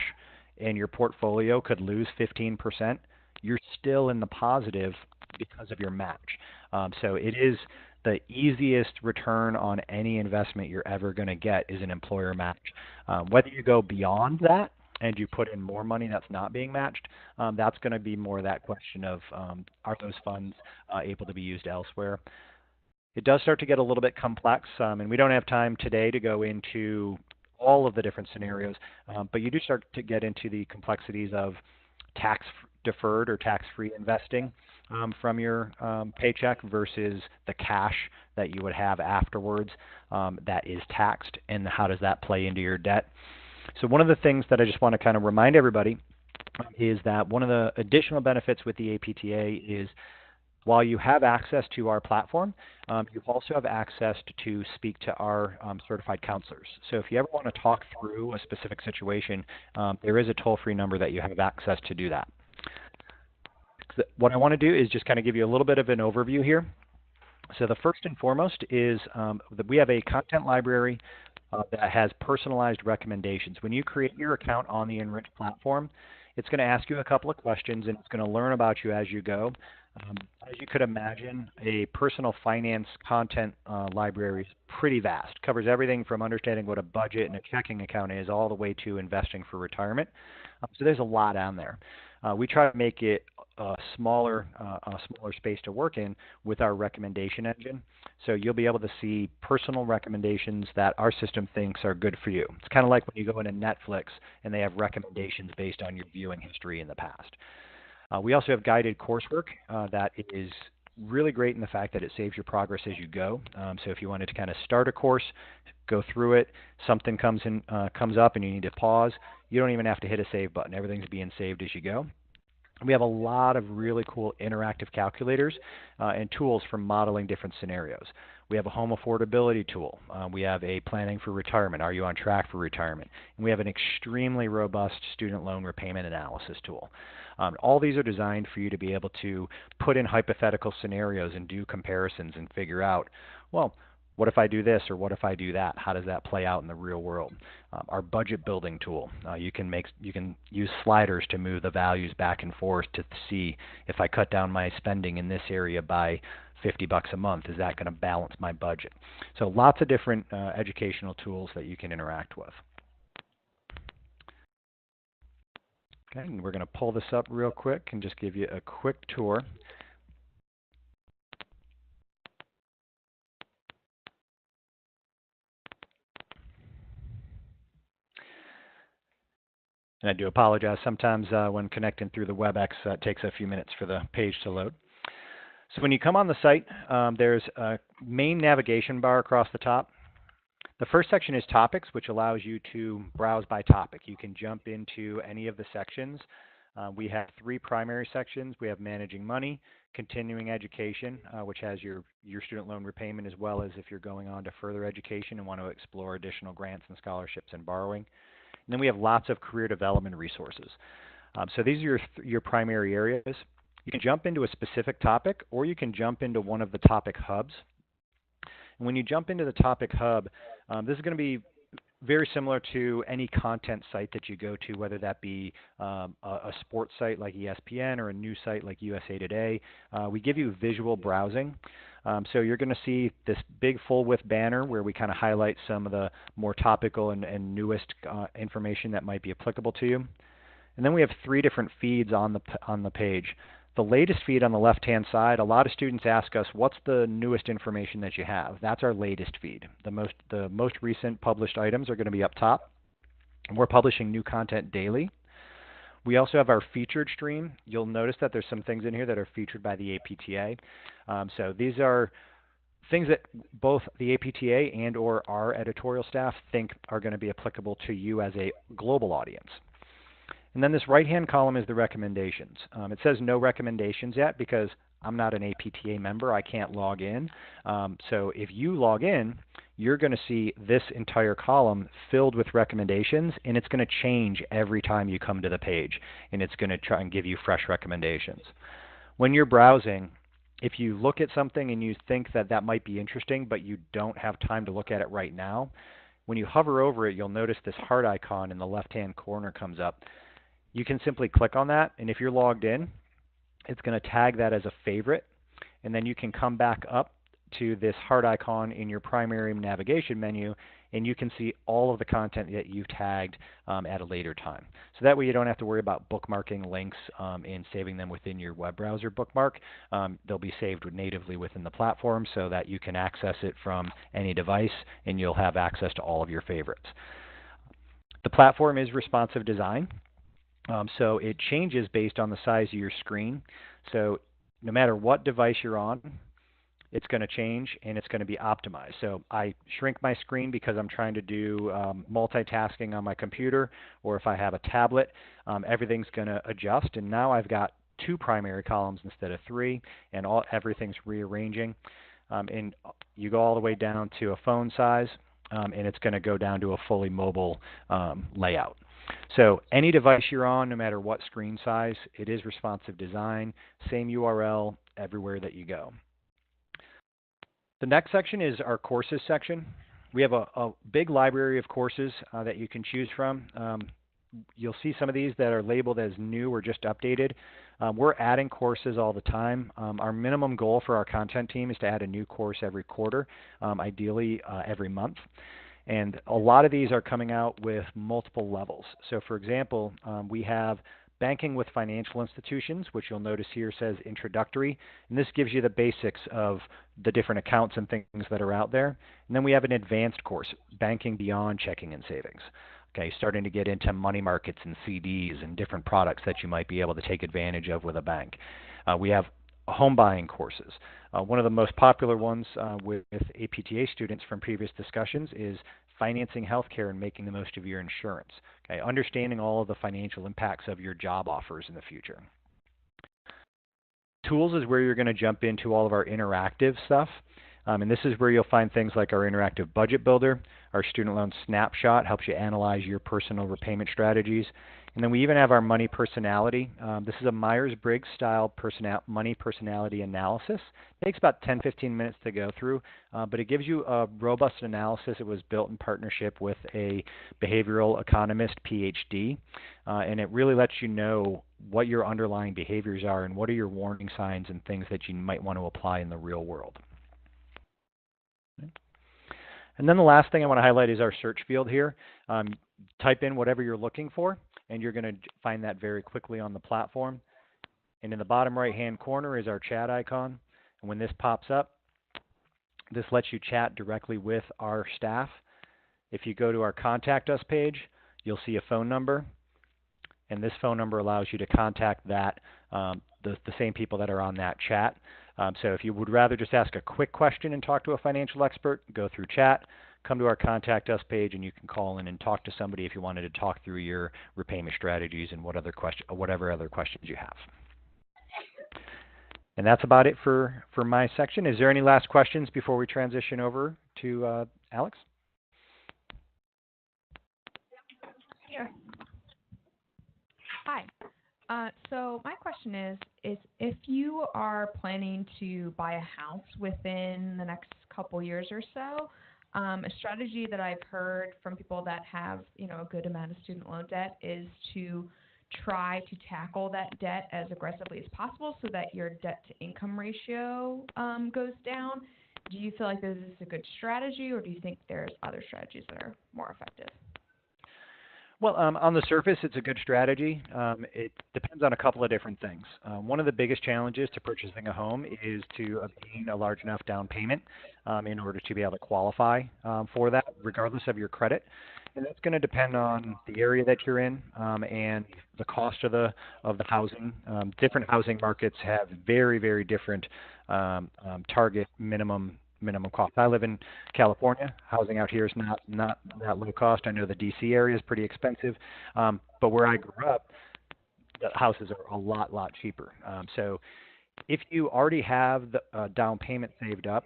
S1: and your portfolio could lose 15%. You're still in the positive because of your match. So it is the easiest return on any investment you're ever going to get is an employer match. Whether you go beyond that and you put in more money that's not being matched, that's going to be more that question of are those funds able to be used elsewhere. It does start to get a little bit complex, and we don't have time today to go into all of the different scenarios, but you do start to get into the complexities of tax-deferred or tax-free investing from your paycheck versus the cash that you would have afterwards that is taxed, and how does that play into your debt. So one of the things that I just want to kind of remind everybody is that one of the additional benefits with the APTA is while you have access to our platform, you also have access to speak to our certified counselors. So if you ever want to talk through a specific situation, there is a toll-free number that you have access to do that. What I want to do is just kind of give you a little bit of an overview here. So the first and foremost is that we have a content library that has personalized recommendations. When you create your account on the Enrich platform, it's going to ask you a couple of questions, and it's going to learn about you as you go. As you could imagine, a personal finance content library is pretty vast. Covers everything from understanding what a budget and a checking account is all the way to investing for retirement. So there's a lot on there. We try to make it a smaller space to work in with our recommendation engine. So you'll be able to see personal recommendations that our system thinks are good for you. It's kind of like when you go into Netflix and they have recommendations based on your viewing history in the past. We also have guided coursework that is really great in the fact that it saves your progress as you go. So if you wanted to kind of start a course, go through it, something comes up and you need to pause, you don't even have to hit a save button. Everything's being saved as you go. We have a lot of really cool interactive calculators and tools for modeling different scenarios. We have a home affordability tool. We have a planning for retirement. Are you on track for retirement? And we have an extremely robust student loan repayment analysis tool. All these are designed for you to be able to put in hypothetical scenarios and do comparisons and figure out, well, what if I do this or what if I do that? How does that play out in the real world? Our budget building tool, you can use sliders to move the values back and forth to see if I cut down my spending in this area by $50 a month, is that going to balance my budget? So lots of different educational tools that you can interact with. Okay, and we're going to pull this up real quick and just give you a quick tour. And I do apologize. Sometimes when connecting through the WebEx, it takes a few minutes for the page to load. So when you come on the site, there's a main navigation bar across the top. The first section is topics, which allows you to browse by topic. You can jump into any of the sections. We have 3 primary sections. We have managing money, continuing education, which has your student loan repayment, as well as if you're going on to further education and want to explore additional grants and scholarships and borrowing. And then we have lots of career development resources. So these are your primary areas. You can jump into a specific topic, or you can jump into one of the topic hubs. And when you jump into the topic hub, this is going to be very similar to any content site that you go to, whether that be a sports site like ESPN or a news site like USA Today. We give you visual browsing. So you're going to see this big full-width banner where we kind of highlight some of the more topical and newest information that might be applicable to you. And then we have 3 different feeds on the page. The latest feed on the left-hand side, a lot of students ask us, what's the newest information that you have? That's our latest feed. The most recent published items are going to be up top. And we're publishing new content daily. We also have our featured stream. You'll notice that there's some things in here that are featured by the APTA. So these are things that both the APTA and or our editorial staff think are going to be applicable to you as a global audience. And then this right-hand column is the recommendations. It says no recommendations yet because I'm not an APTA member. I can't log in. So if you log in, you're going to see this entire column filled with recommendations, and it's going to change every time you come to the page, and it's going to try and give you fresh recommendations. When you're browsing, if you look at something and you think that that might be interesting, but you don't have time to look at it right now, when you hover over it, you'll notice this heart icon in the left-hand corner comes up. You can simply click on that, and if you're logged in, it's going to tag that as a favorite, and then you can come back up to this heart icon in your primary navigation menu, and you can see all of the content that you've tagged at a later time. So that way you don't have to worry about bookmarking links and saving them within your web browser bookmark. They'll be saved natively within the platform so that you can access it from any device, and you'll have access to all of your favorites. The platform is responsive design. So it changes based on the size of your screen. So no matter what device you're on, it's going to change and it's going to be optimized. So I shrink my screen because I'm trying to do multitasking on my computer, or if I have a tablet, everything's going to adjust. And now I've got 2 primary columns instead of 3, and everything's rearranging. And you go all the way down to a phone size, and it's going to go down to a fully mobile layout. So any device you're on, no matter what screen size, it is responsive design, same URL everywhere that you go. The next section is our courses section. We have a big library of courses that you can choose from. You'll see some of these that are labeled as new or just updated. We're adding courses all the time. Our minimum goal for our content team is to add a new course every quarter, ideally every month. And a lot of these are coming out with multiple levels. So for example, we have banking with financial institutions, which you'll notice here says introductory, and this gives you the basics of the different accounts and things that are out there. And then we have an advanced course, banking beyond checking and savings. Okay, starting to get into money markets and CDs and different products that you might be able to take advantage of with a bank. We have home buying courses. One of the most popular ones with APTA students from previous discussions is financing healthcare and making the most of your insurance. Okay, understanding all of the financial impacts of your job offers in the future. Tools is where you're going to jump into all of our interactive stuff. And this is where you'll find things like our interactive budget builder, our student loan snapshot helps you analyze your personal repayment strategies. And then we even have our money personality. This is a Myers-Briggs style money personality analysis. It takes about 10-15 minutes to go through, but it gives you a robust analysis. It was built in partnership with a behavioral economist, PhD, and it really lets you know what your underlying behaviors are and what are your warning signs and things that you might want to apply in the real world. And then the last thing I want to highlight is our search field here. Type in whatever you're looking for, and you're going to find that very quickly on the platform. And in the bottom right-hand corner is our chat icon. And when this pops up, this lets you chat directly with our staff. If you go to our Contact Us page, you'll see a phone number. And this phone number allows you to contact that the same people that are on that chat. So if you would rather just ask a quick question and talk to a financial expert, go through chat, come to our Contact Us page, and you can call in and talk to somebody if you wanted to talk through your repayment strategies and whatever other questions you have. And that's about it for my section. Is there any last questions before we transition over to Alex?
S5: Here. Hi. So my question is if you are planning to buy a house within the next couple years or so, a strategy that I've heard from people that have, a good amount of student loan debt is to try to tackle that debt as aggressively as possible so that your debt to income ratio goes down. Do you feel like this is a good strategy, or do you think there's other strategies that are more effective?
S1: Well, on the surface, it's a good strategy. It depends on a couple of different things. One of the biggest challenges to purchasing a home is to obtain a large enough down payment in order to be able to qualify for that, regardless of your credit. And that's going to depend on the area that you're in and the cost of the housing. Different housing markets have very, very different target minimum cost. I live in California. Housing out here is not that low cost. I know the DC area is pretty expensive, but where I grew up, the houses are a lot cheaper. So if you already have the down payment saved up,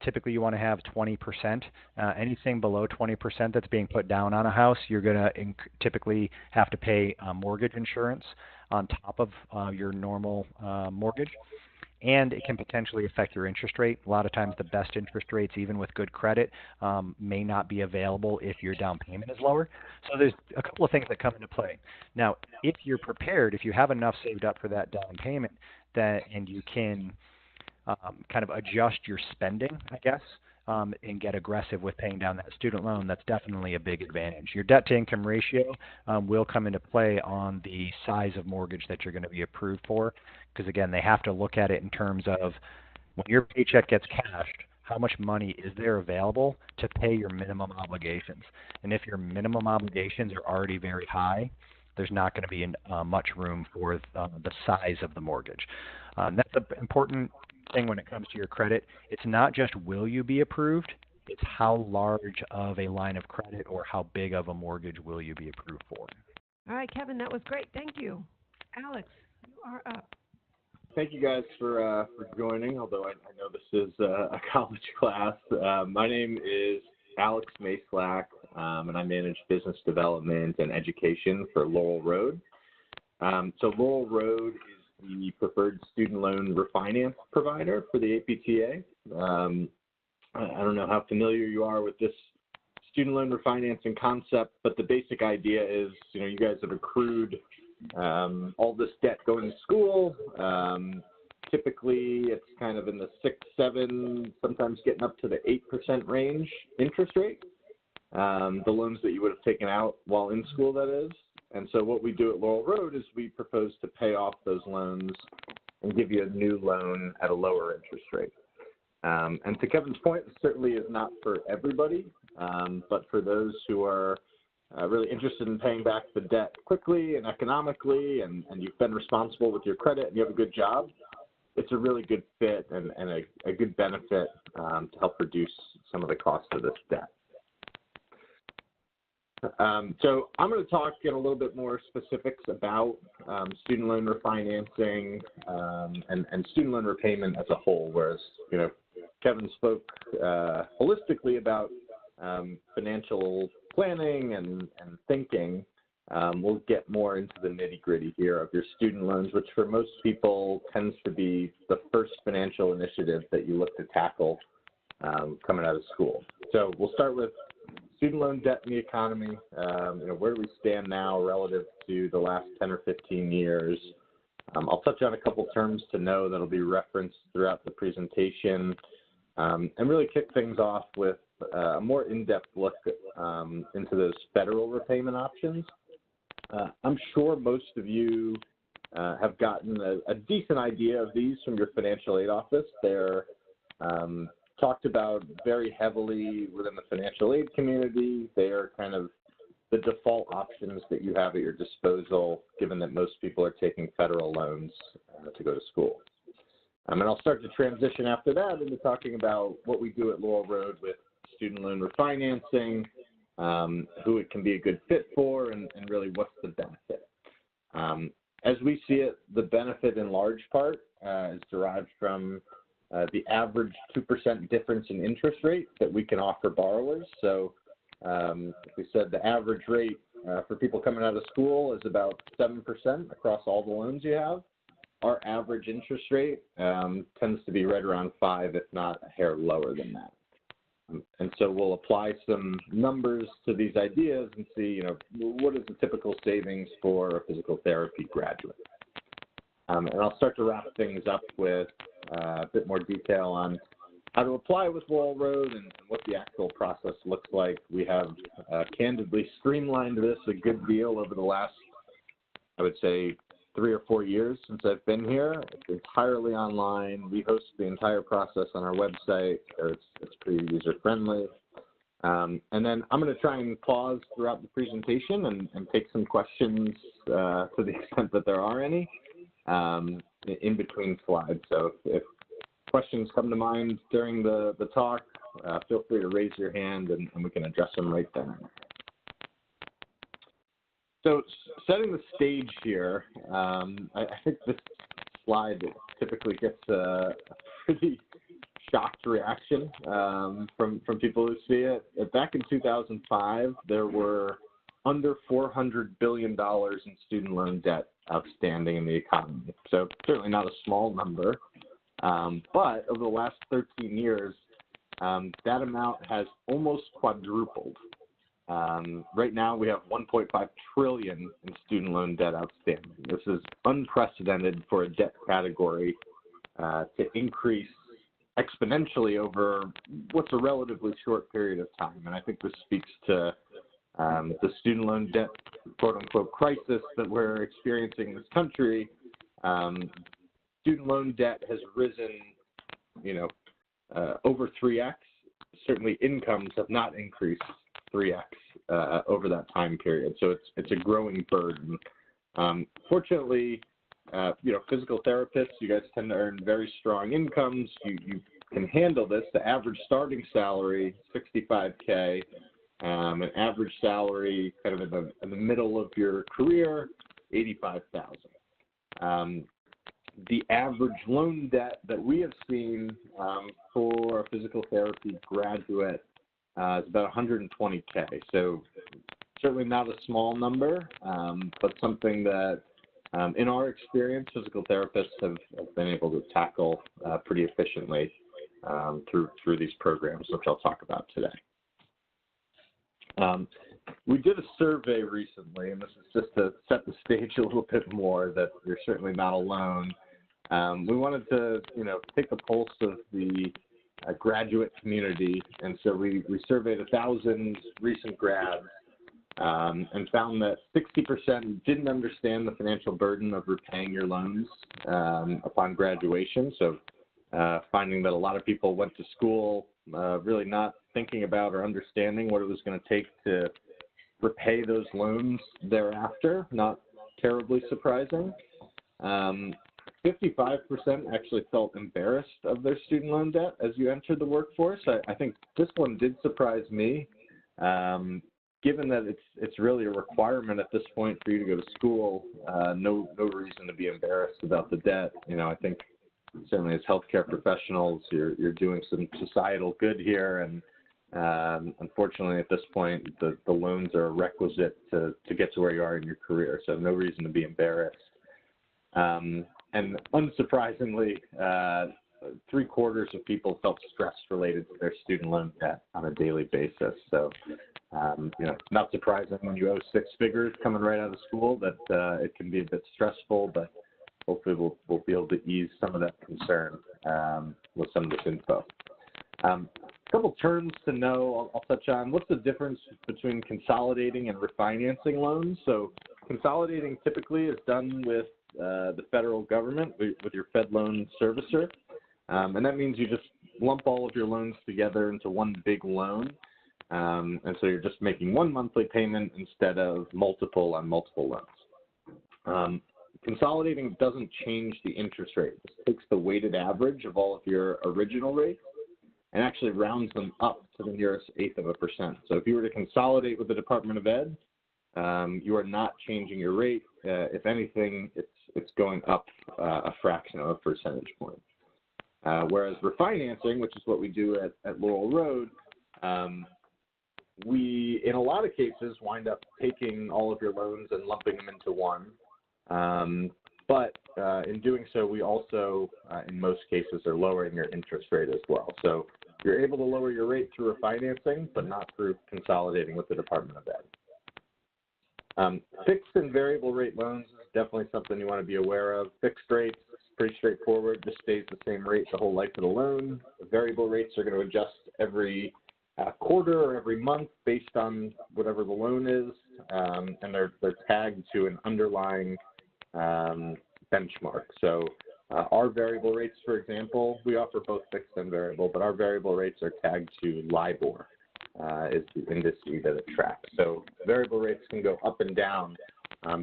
S1: typically you want to have 20%. Anything below 20% that's being put down on a house, you're going to typically have to pay mortgage insurance on top of your normal mortgage. And it can potentially affect your interest rate. A lot of times the best interest rates, even with good credit, may not be available if your down payment is lower. So there's a couple of things that come into play. Now, if you're prepared, if you have enough saved up for that down payment, and you can kind of adjust your spending, I guess, and get aggressive with paying down that student loan, that's definitely a big advantage. Your debt-to-income ratio will come into play on the size of mortgage that you're going to be approved for, because, again, they have to look at it in terms of when your paycheck gets cashed, how much money is there available to pay your minimum obligations. And if your minimum obligations are already very high, there's not going to be much room for the size of the mortgage. That's an important thing when it comes to your credit. It's not just will you be approved, it's how large of a line of credit or how big of a mortgage will you be approved for.
S2: All right, Kevin, that was great. Thank you. Alex, you are up.
S6: Thank you guys for joining, although I know this is a college class. My name is Alex Maslack, and I manage business development and education for Laurel Road. So Laurel Road is the preferred student loan refinance provider for the APTA. I don't know how familiar you are with this student loan refinancing concept, but the basic idea is, you guys have accrued all this debt going to school. Typically, it's kind of in the 6, 7, sometimes getting up to the 8% range interest rate. The loans that you would have taken out while in school, that is. And so what we do at Laurel Road is we propose to pay off those loans and give you a new loan at a lower interest rate. And to Kevin's point, it certainly is not for everybody, but for those who are really interested in paying back the debt quickly and economically, and you've been responsible with your credit and you have a good job, it's a really good fit and a good benefit to help reduce some of the cost of this debt. So I'm going to talk in a little bit more specifics about student loan refinancing and student loan repayment as a whole, whereas, Kevin spoke holistically about financial planning and thinking. We'll get more into the nitty-gritty here of your student loans, which for most people tends to be the first financial initiative that you look to tackle coming out of school. So we'll start with student loan debt in the economy. Where do we stand now relative to the last 10 or 15 years? I'll touch on a couple terms to know that'll be referenced throughout the presentation, and really kick things off with a more in-depth look into those federal repayment options. I'm sure most of you have gotten a decent idea of these from your financial aid office. They're talked about very heavily within the financial aid community. They are kind of the default options that you have at your disposal, given that most people are taking federal loans to go to school. And I'll start to transition after that into talking about what we do at Laurel Road with student loan refinancing, who it can be a good fit for, and really what's the benefit. As we see it, the benefit in large part is derived from the average 2% difference in interest rate that we can offer borrowers. So like we said, the average rate for people coming out of school is about 7% across all the loans you have. Our average interest rate tends to be right around 5%, if not a hair lower than that. And so we'll apply some numbers to these ideas and see, what is the typical savings for a physical therapy graduate. And I'll start to wrap things up with a bit more detail on how to apply with Laurel Road and what the actual process looks like. We have candidly streamlined this a good deal over the last, I would say, 3 or 4 years since I've been here. It's entirely online. We host the entire process on our website. It's pretty user-friendly. And then I'm going to try and pause throughout the presentation and take some questions to the extent that there are any in between slides. So if questions come to mind during the talk, feel free to raise your hand and we can address them right then. So setting the stage here, I think this slide typically gets a pretty shocked reaction from people who see it. Back in 2005, there were under $400 billion in student loan debt outstanding in the economy. So certainly not a small number, but over the last 13 years, that amount has almost quadrupled. Right now, we have $1.5 trillion in student loan debt outstanding. This is unprecedented for a debt category to increase exponentially over what's a relatively short period of time. And I think this speaks to the student loan debt, quote-unquote, crisis that we're experiencing in this country. Student loan debt has risen, over 3x. Certainly, incomes have not increased 3x over that time period. So it's a growing burden. Fortunately, physical therapists, you guys tend to earn very strong incomes. You can handle this. The average starting salary, $65K, an average salary kind of in the middle of your career, $85,000. The average loan debt that we have seen for a physical therapy graduate is about $120K. So certainly not a small number, but something that, in our experience, physical therapists have been able to tackle pretty efficiently through these programs, which I'll talk about today. We did a survey recently, and this is just to set the stage a little bit more that you're certainly not alone. We wanted to, take the pulse of the graduate community, and so we surveyed 1,000 recent grads and found that 60% didn't understand the financial burden of repaying your loans upon graduation. So finding that a lot of people went to school really not thinking about or understanding what it was going to take to repay those loans thereafter, not terribly surprising. 55% actually felt embarrassed of their student loan debt as you entered the workforce. I think this one did surprise me, given that it's really a requirement at this point for you to go to school. No reason to be embarrassed about the debt. You know, I think certainly as healthcare professionals, you're doing some societal good here, and unfortunately at this point, the loans are a requisite to get to where you are in your career. So no reason to be embarrassed. And unsurprisingly, 3/4 of people felt stress related to their student loan debt on a daily basis. So, you know, not surprising when you owe 6 figures coming right out of school that it can be a bit stressful, but hopefully we'll be able to ease some of that concern with some of this info. A couple terms to know I'll touch on. What's the difference between consolidating and refinancing loans? So consolidating typically is done with the federal government, with your Fed loan servicer. And that means you just lump all of your loans together into one big loan. And so you're just making one monthly payment instead of multiple on multiple loans. Consolidating doesn't change the interest rate. It just takes the weighted average of all of your original rates and actually rounds them up to the nearest 1/8%. So if you were to consolidate with the Department of Ed, you are not changing your rate. If anything, it's going up a fraction of a percentage point. Whereas refinancing, which is what we do at Laurel Road, we, in a lot of cases, wind up taking all of your loans and lumping them into one. But in doing so, we also, in most cases, are lowering your interest rate as well. So you're able to lower your rate through refinancing, but not through consolidating with the Department of Ed. Fixed and variable rate loans is definitely something you want to be aware of. Fixed rates, pretty straightforward, just stays the same rate the whole life of the loan. The variable rates are going to adjust every quarter or every month based on whatever the loan is, and they're tagged to an underlying benchmark. So our variable rates, for example, we offer both fixed and variable, but our variable rates are tagged to LIBOR, is the indice that it tracks. So variable rates can go up and down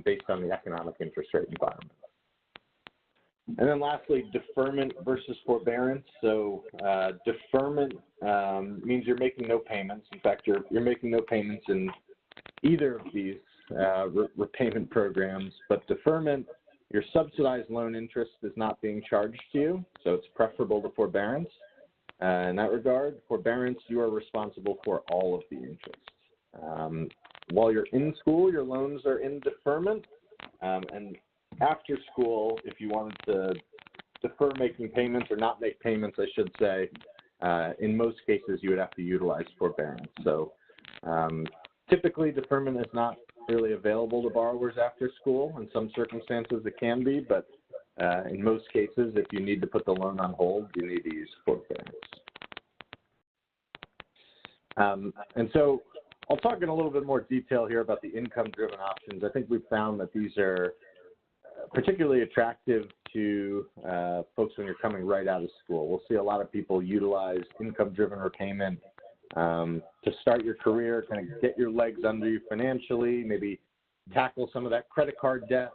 S6: based on the economic interest rate environment. And then lastly, deferment versus forbearance. So deferment means you're making no payments. In fact, you're making no payments in either of these repayment programs, but deferment, your subsidized loan interest is not being charged to you, so it's preferable to forbearance. In that regard, forbearance, you are responsible for all of the interest. While you're in school, your loans are in deferment, and after school, if you wanted to defer making payments or not make payments, I should say, in most cases, you would have to utilize forbearance. So typically, deferment is not really available to borrowers after school. In some circumstances, it can be, but in most cases, if you need to put the loan on hold, you need to use forbearance. And so I'll talk in a little bit more detail here about the income-driven options. I think we've found that these are particularly attractive to folks when you're coming right out of school. We'll see a lot of people utilize income-driven repayment to start your career, kind of get your legs under you financially, maybe tackle some of that credit card debt,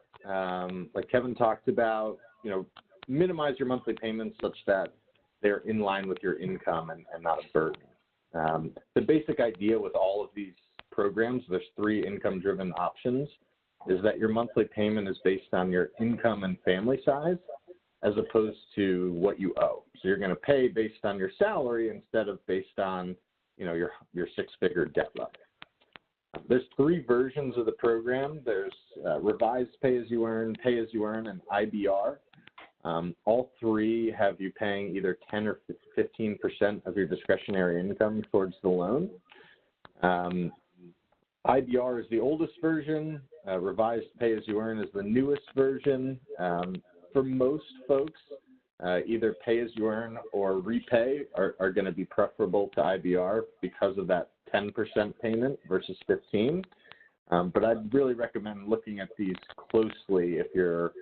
S6: like Kevin talked about, you know, minimize your monthly payments such that they're in line with your income and not a burden. The basic idea with all of these programs, there's 3 income-driven options, is that your monthly payment is based on your income and family size as opposed to what you owe. So you're going to pay based on your salary instead of based on, you know, your 6-figure debt level. There's 3 versions of the program. There's revised pay-as-you-earn, and IBR. All 3 have you paying either 10 or 15% of your discretionary income towards the loan. IBR is the oldest version. Revised pay-as-you-earn is the newest version. For most folks, either pay-as-you-earn or repay are going to be preferable to IBR because of that 10% payment versus 15%. But I'd really recommend looking at these closely if you're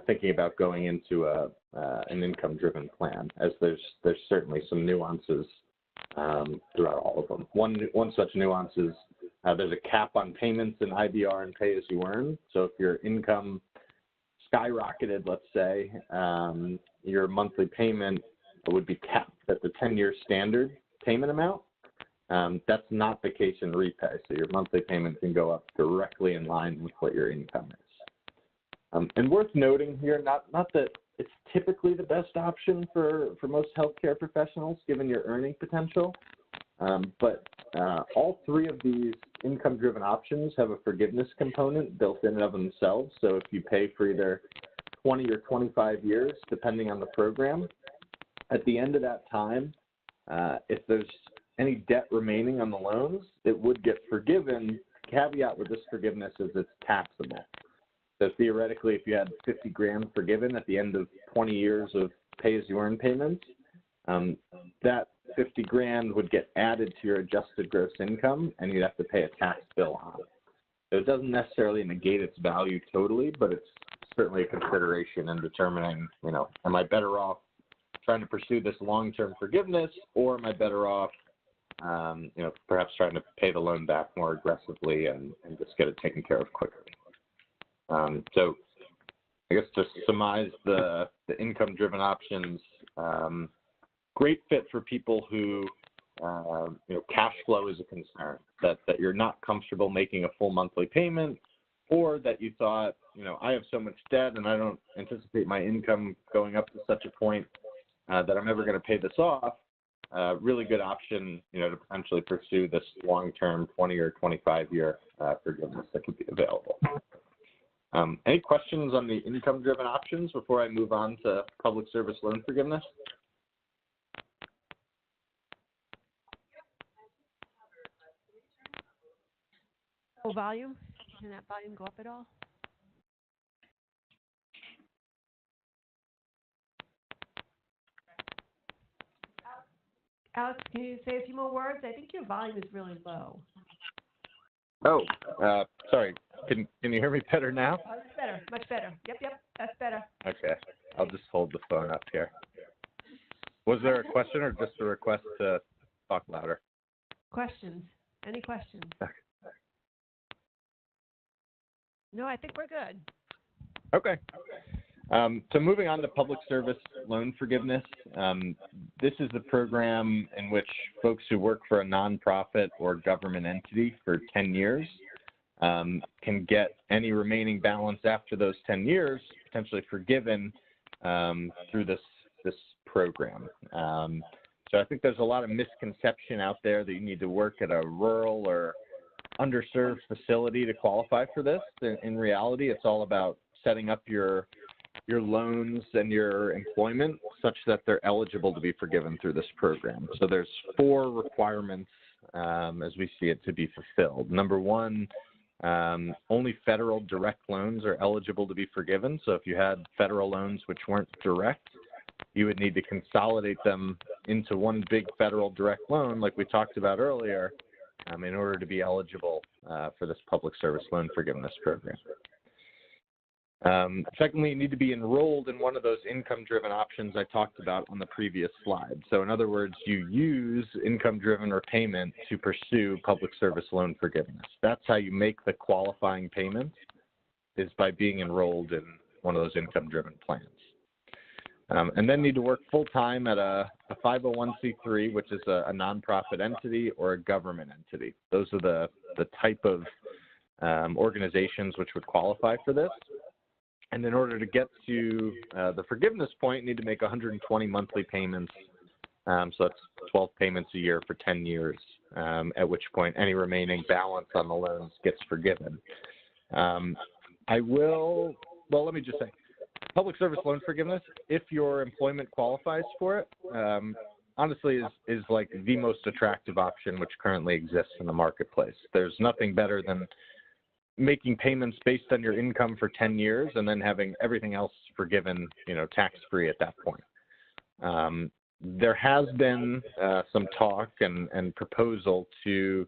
S6: thinking about going into an income-driven plan, as there's certainly some nuances throughout all of them. One such nuance is there's a cap on payments in IBR and pay-as-you-earn. So if your income skyrocketed, let's say, your monthly payment would be capped at the 10-year standard payment amount. That's not the case in repay. So your monthly payment can go up directly in line with what your income is. And worth noting here, not that it's typically the best option for most healthcare professionals, given your earning potential, but all three of these income-driven options have a forgiveness component built in and of themselves. So if you pay for either 20 or 25 years, depending on the program, at the end of that time, if there's any debt remaining on the loans, it would get forgiven. The caveat with this forgiveness is it's taxable. So theoretically, if you had 50 grand forgiven at the end of 20 years of pay-as-you-earn payments, that 50 grand would get added to your adjusted gross income, and you'd have to pay a tax bill on it. So it doesn't necessarily negate its value totally, but it's certainly a consideration in determining, am I better off trying to pursue this long-term forgiveness, or am I better off, perhaps trying to pay the loan back more aggressively and just get it taken care of quicker. So I guess to surmise the income-driven options, great fit for people who, cash flow is a concern, that you're not comfortable making a full monthly payment, or that you thought, I have so much debt and I don't anticipate my income going up to such a point that I'm never going to pay this off. Really good option, to potentially pursue this long-term 20 or 25-year forgiveness that could be available. Any questions on the income-driven options before I move on to public service loan forgiveness?
S2: Volume? Can that volume go up at all? Alex, can you say a few more words? I think your volume is really low.
S6: Oh, sorry. Can you hear me better now?
S2: Oh, that's better. Much better. Yep, that's better.
S6: Okay. I'll just hold the phone up here. Was there a question or just a request to talk louder?
S2: Questions? Any questions? No, I think we're good.
S6: Okay. So moving on to public service loan forgiveness, this is the program in which folks who work for a nonprofit or government entity for 10 years can get any remaining balance after those 10 years potentially forgiven through this program. So I think there's a lot of misconception out there that you need to work at a rural or underserved facility to qualify for this. In reality, it's all about setting up your loans and your employment such that they're eligible to be forgiven through this program. So there's 4 requirements as we see it to be fulfilled. Number 1, only federal direct loans are eligible to be forgiven. So if you had federal loans which weren't direct, you would need to consolidate them into one big federal direct loan like we talked about earlier in order to be eligible for this public service loan forgiveness program. Secondly, you need to be enrolled in one of those income-driven options I talked about on the previous slide. So in other words, you use income-driven repayment to pursue public service loan forgiveness. That's how you make the qualifying payments, is by being enrolled in one of those income-driven plans. And then need to work full-time at a 501c3, which is a nonprofit entity, or a government entity. Those are the type of organizations which would qualify for this. And in order to get to the forgiveness point, you need to make 120 monthly payments. So that's 12 payments a year for 10 years, at which point any remaining balance on the loans gets forgiven. Let me just say, public service loan forgiveness, if your employment qualifies for it, honestly is like the most attractive option which currently exists in the marketplace. There's nothing better than making payments based on your income for 10 years and then having everything else forgiven, tax-free at that point. There has been some talk and proposal to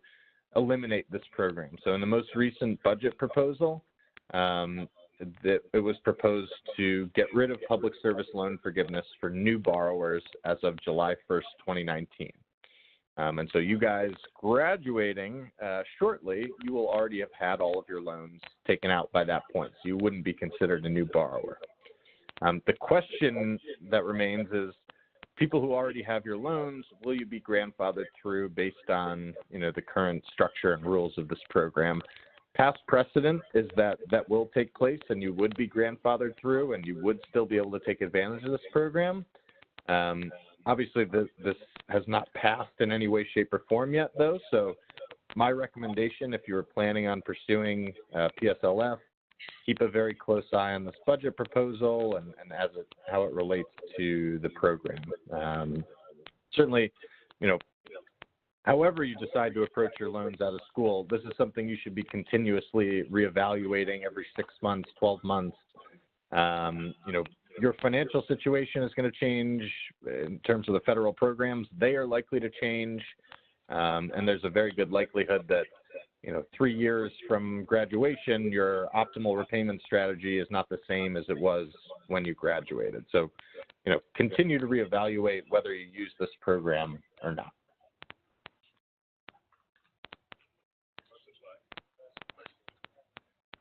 S6: eliminate this program. So in the most recent budget proposal, it was proposed to get rid of public service loan forgiveness for new borrowers as of July 1st, 2019. And so you guys graduating shortly, you will already have had all of your loans taken out by that point. So you wouldn't be considered a new borrower. The question that remains is, people who already have your loans, will you be grandfathered through based on, the current structure and rules of this program? Past precedent is that that will take place and you would be grandfathered through and you would still be able to take advantage of this program. Obviously, this has not passed in any way, shape, or form yet, though. So my recommendation, if you were planning on pursuing PSLF, keep a very close eye on this budget proposal and how it relates to the program. Certainly, however you decide to approach your loans out of school, this is something you should be continuously reevaluating every 6 months, 12 months. Your financial situation is going to change in terms of the federal programs. They are likely to change, and there's a very good likelihood that 3 years from graduation, your optimal repayment strategy is not the same as it was when you graduated. So, continue to reevaluate whether you use this program or not.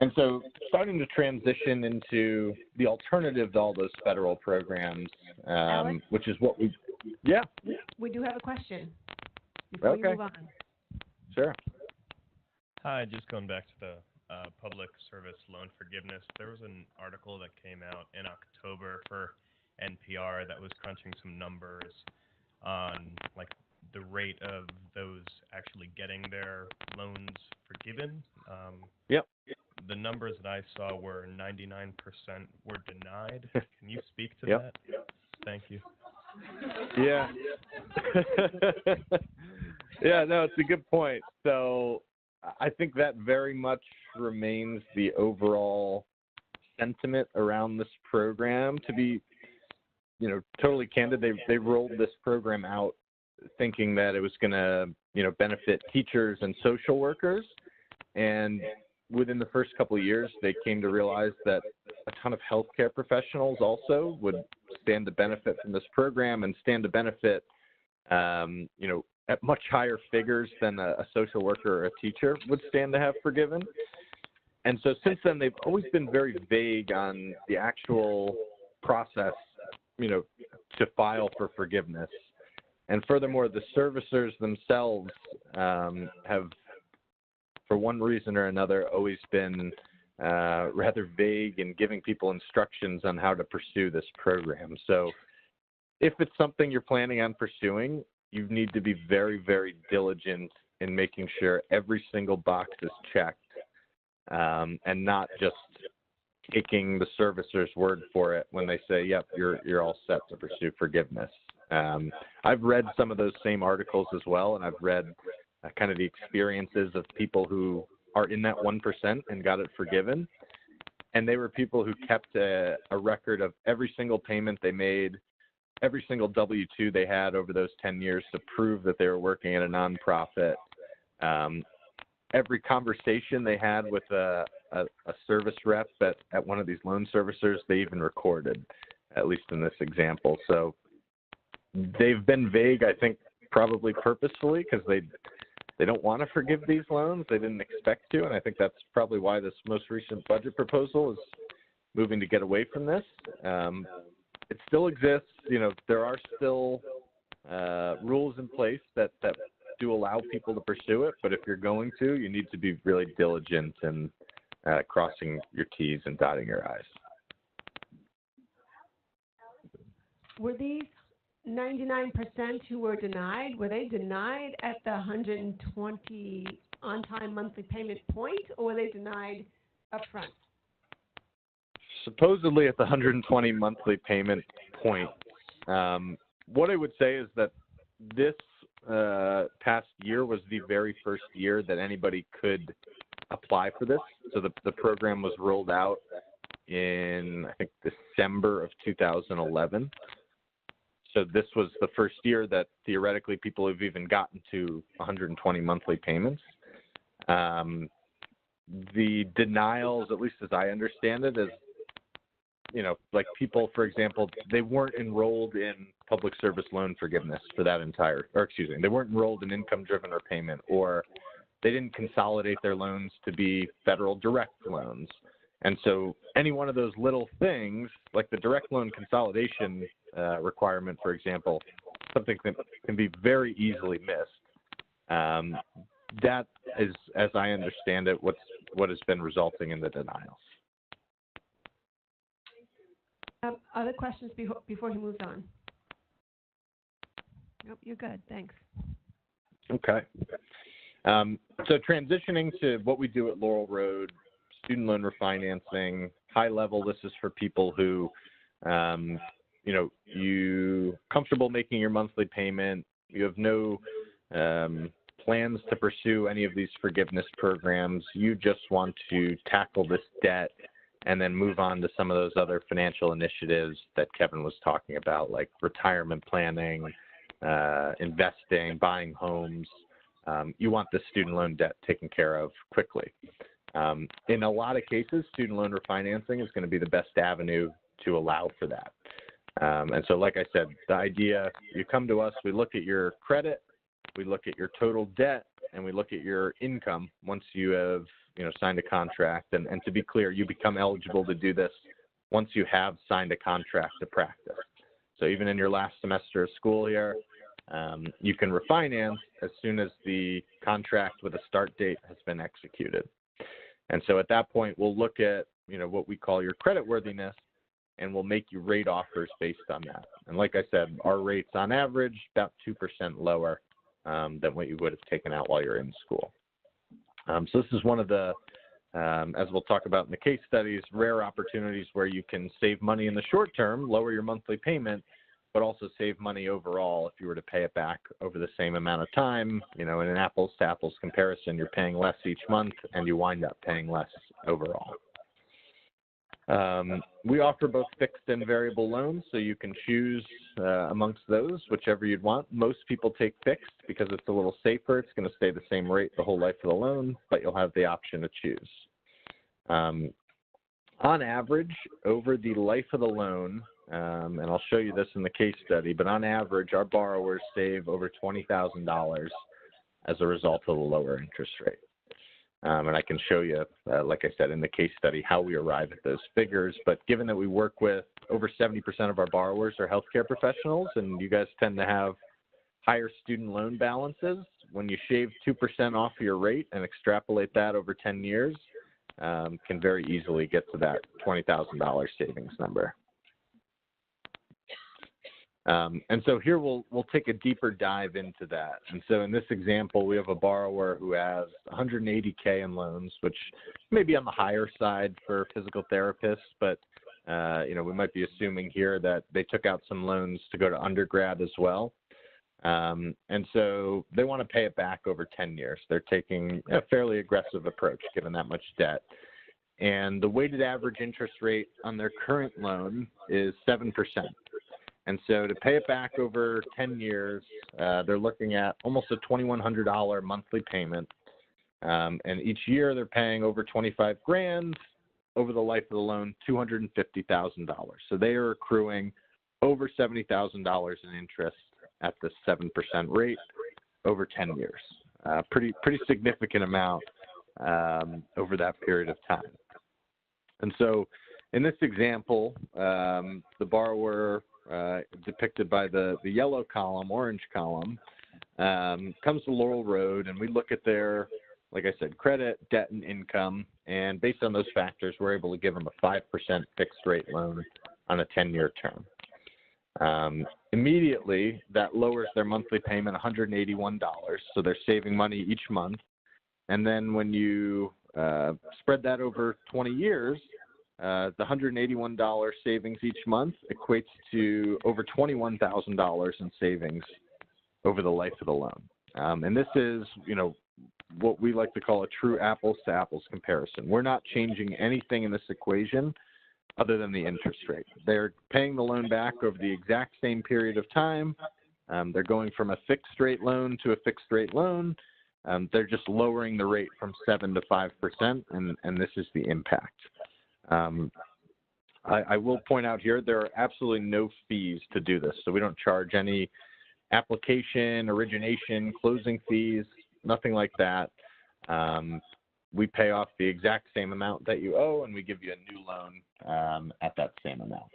S6: And so starting to transition into the alternative to all those federal programs, which is what we, yeah.
S2: We do have a question before you move on.
S6: Sure.
S7: Hi, just going back to the public service loan forgiveness. There was an article that came out in October for NPR that was crunching some numbers on the rate of those actually getting their loans forgiven.
S6: Yep.
S7: The numbers that I saw were 99% were denied. Can you speak to that? Thank you.
S6: Yeah. Yeah, no, it's a good point. So I think that very much remains the overall sentiment around this program. To be, totally candid, they rolled this program out thinking that it was going to, benefit teachers and social workers. And within the first couple of years, they came to realize that a ton of healthcare professionals also would stand to benefit from this program and stand to benefit, at much higher figures than a social worker or a teacher would stand to have forgiven. And so since then, they've always been very vague on the actual process, to file for forgiveness. And furthermore, the servicers themselves have, for one reason or another, always been rather vague in giving people instructions on how to pursue this program. So if it's something you're planning on pursuing, you need to be very, very diligent in making sure every single box is checked, and not just taking the servicer's word for it when they say, yep, you're all set to pursue forgiveness. I've read some of those same articles as well, and I've read kind of the experiences of people who are in that 1% and got it forgiven. And they were people who kept a record of every single payment they made, every single W-2 they had over those 10 years to prove that they were working at a nonprofit. Every conversation they had with a service rep at one of these loan servicers, they even recorded, at least in this example. So they've been vague, I think, probably purposefully, because they don't want to forgive these loans. They didn't expect to, and I think that's probably why this most recent budget proposal is moving to get away from this. It still exists. There are still rules in place that do allow people to pursue it, but if you're going to, you need to be really diligent in crossing your T's and dotting your I's.
S2: Were these 99% who were denied, were they denied at the 120 on-time monthly payment point, or were they denied up front?
S6: Supposedly at the 120 monthly payment point. What I would say is that this past year was the very first year that anybody could apply for this. So the program was rolled out in, I think, December of 2011. So this was the first year that theoretically people have even gotten to 120 monthly payments. The denials, at least as I understand it, is, like people, for example, they weren't enrolled in public service loan forgiveness for that they weren't enrolled in income-driven repayment, or they didn't consolidate their loans to be federal direct loans. And so any one of those little things, like the direct loan consolidation requirement, for example, something that can be very easily missed. That is, as I understand it, what has been resulting in the denials.
S2: Other questions before he moves on? Nope, you're good. Thanks.
S6: Okay. So transitioning to what we do at Laurel Road, student loan refinancing, high level, this is for people who, you comfortable making your monthly payment, you have no plans to pursue any of these forgiveness programs, you just want to tackle this debt and then move on to some of those other financial initiatives that Kevin was talking about, like retirement planning, investing, buying homes. You want the student loan debt taken care of quickly. In a lot of cases, student loan refinancing is going to be the best avenue to allow for that. And so, like I said, the idea, you come to us, we look at your credit, we look at your total debt, and we look at your income once you have signed a contract. And to be clear, you become eligible to do this once you have signed a contract to practice. So even in your last semester of school here, you can refinance as soon as the contract with a start date has been executed. And so at that point, we'll look at what we call your creditworthiness, and we'll make you rate offers based on that. And like I said, our rates on average about 2% lower than what you would have taken out while you're in school. So this is one of the, as we'll talk about in the case studies, rare opportunities where you can save money in the short term, lower your monthly payment, but also save money overall if you were to pay it back over the same amount of time. In an apples to apples comparison, you're paying less each month and you wind up paying less overall. We offer both fixed and variable loans, so you can choose amongst those, whichever you'd want. Most people take fixed because it's a little safer. It's going to stay the same rate the whole life of the loan, but you'll have the option to choose. On average, over the life of the loan, and I'll show you this in the case study, but on average, our borrowers save over $20,000 as a result of the lower interest rate. And I can show you, like I said, in the case study, how we arrive at those figures. But given that we work with over 70% of our borrowers are healthcare professionals, and you guys tend to have higher student loan balances, when you shave 2% off your rate and extrapolate that over 10 years, can very easily get to that $20,000 savings number. And so here we'll take a deeper dive into that. And so in this example, we have a borrower who has $180K in loans, which may be on the higher side for physical therapists, but we might be assuming here that they took out some loans to go to undergrad as well. And so they want to pay it back over 10 years. They're taking a fairly aggressive approach given that much debt. And the weighted average interest rate on their current loan is 7%. And so to pay it back over 10 years, they're looking at almost a $2,100 monthly payment. And each year they're paying over $25,000, over the life of the loan, $250,000. So they are accruing over $70,000 in interest at the 7% rate over 10 years. Pretty significant amount over that period of time. And so in this example, the borrower, depicted by the yellow column, orange column, comes to Laurel Road, and we look at their, like I said, credit, debt, and income, and based on those factors, we're able to give them a 5% fixed rate loan on a 10-year term. Immediately, that lowers their monthly payment $181, so they're saving money each month. And then when you spread that over 20 years, the $181 savings each month equates to over $21,000 in savings over the life of the loan. And this is, what we like to call a true apples to apples comparison. We're not changing anything in this equation other than the interest rate. They're paying the loan back over the exact same period of time. They're going from a fixed rate loan to a fixed rate loan, They're just lowering the rate from 7 to 5%, and this is the impact. I will point out here, there are absolutely no fees to do this. So we don't charge any application, origination, closing fees, nothing like that. We pay off the exact same amount that you owe, and we give you a new loan at that same amount.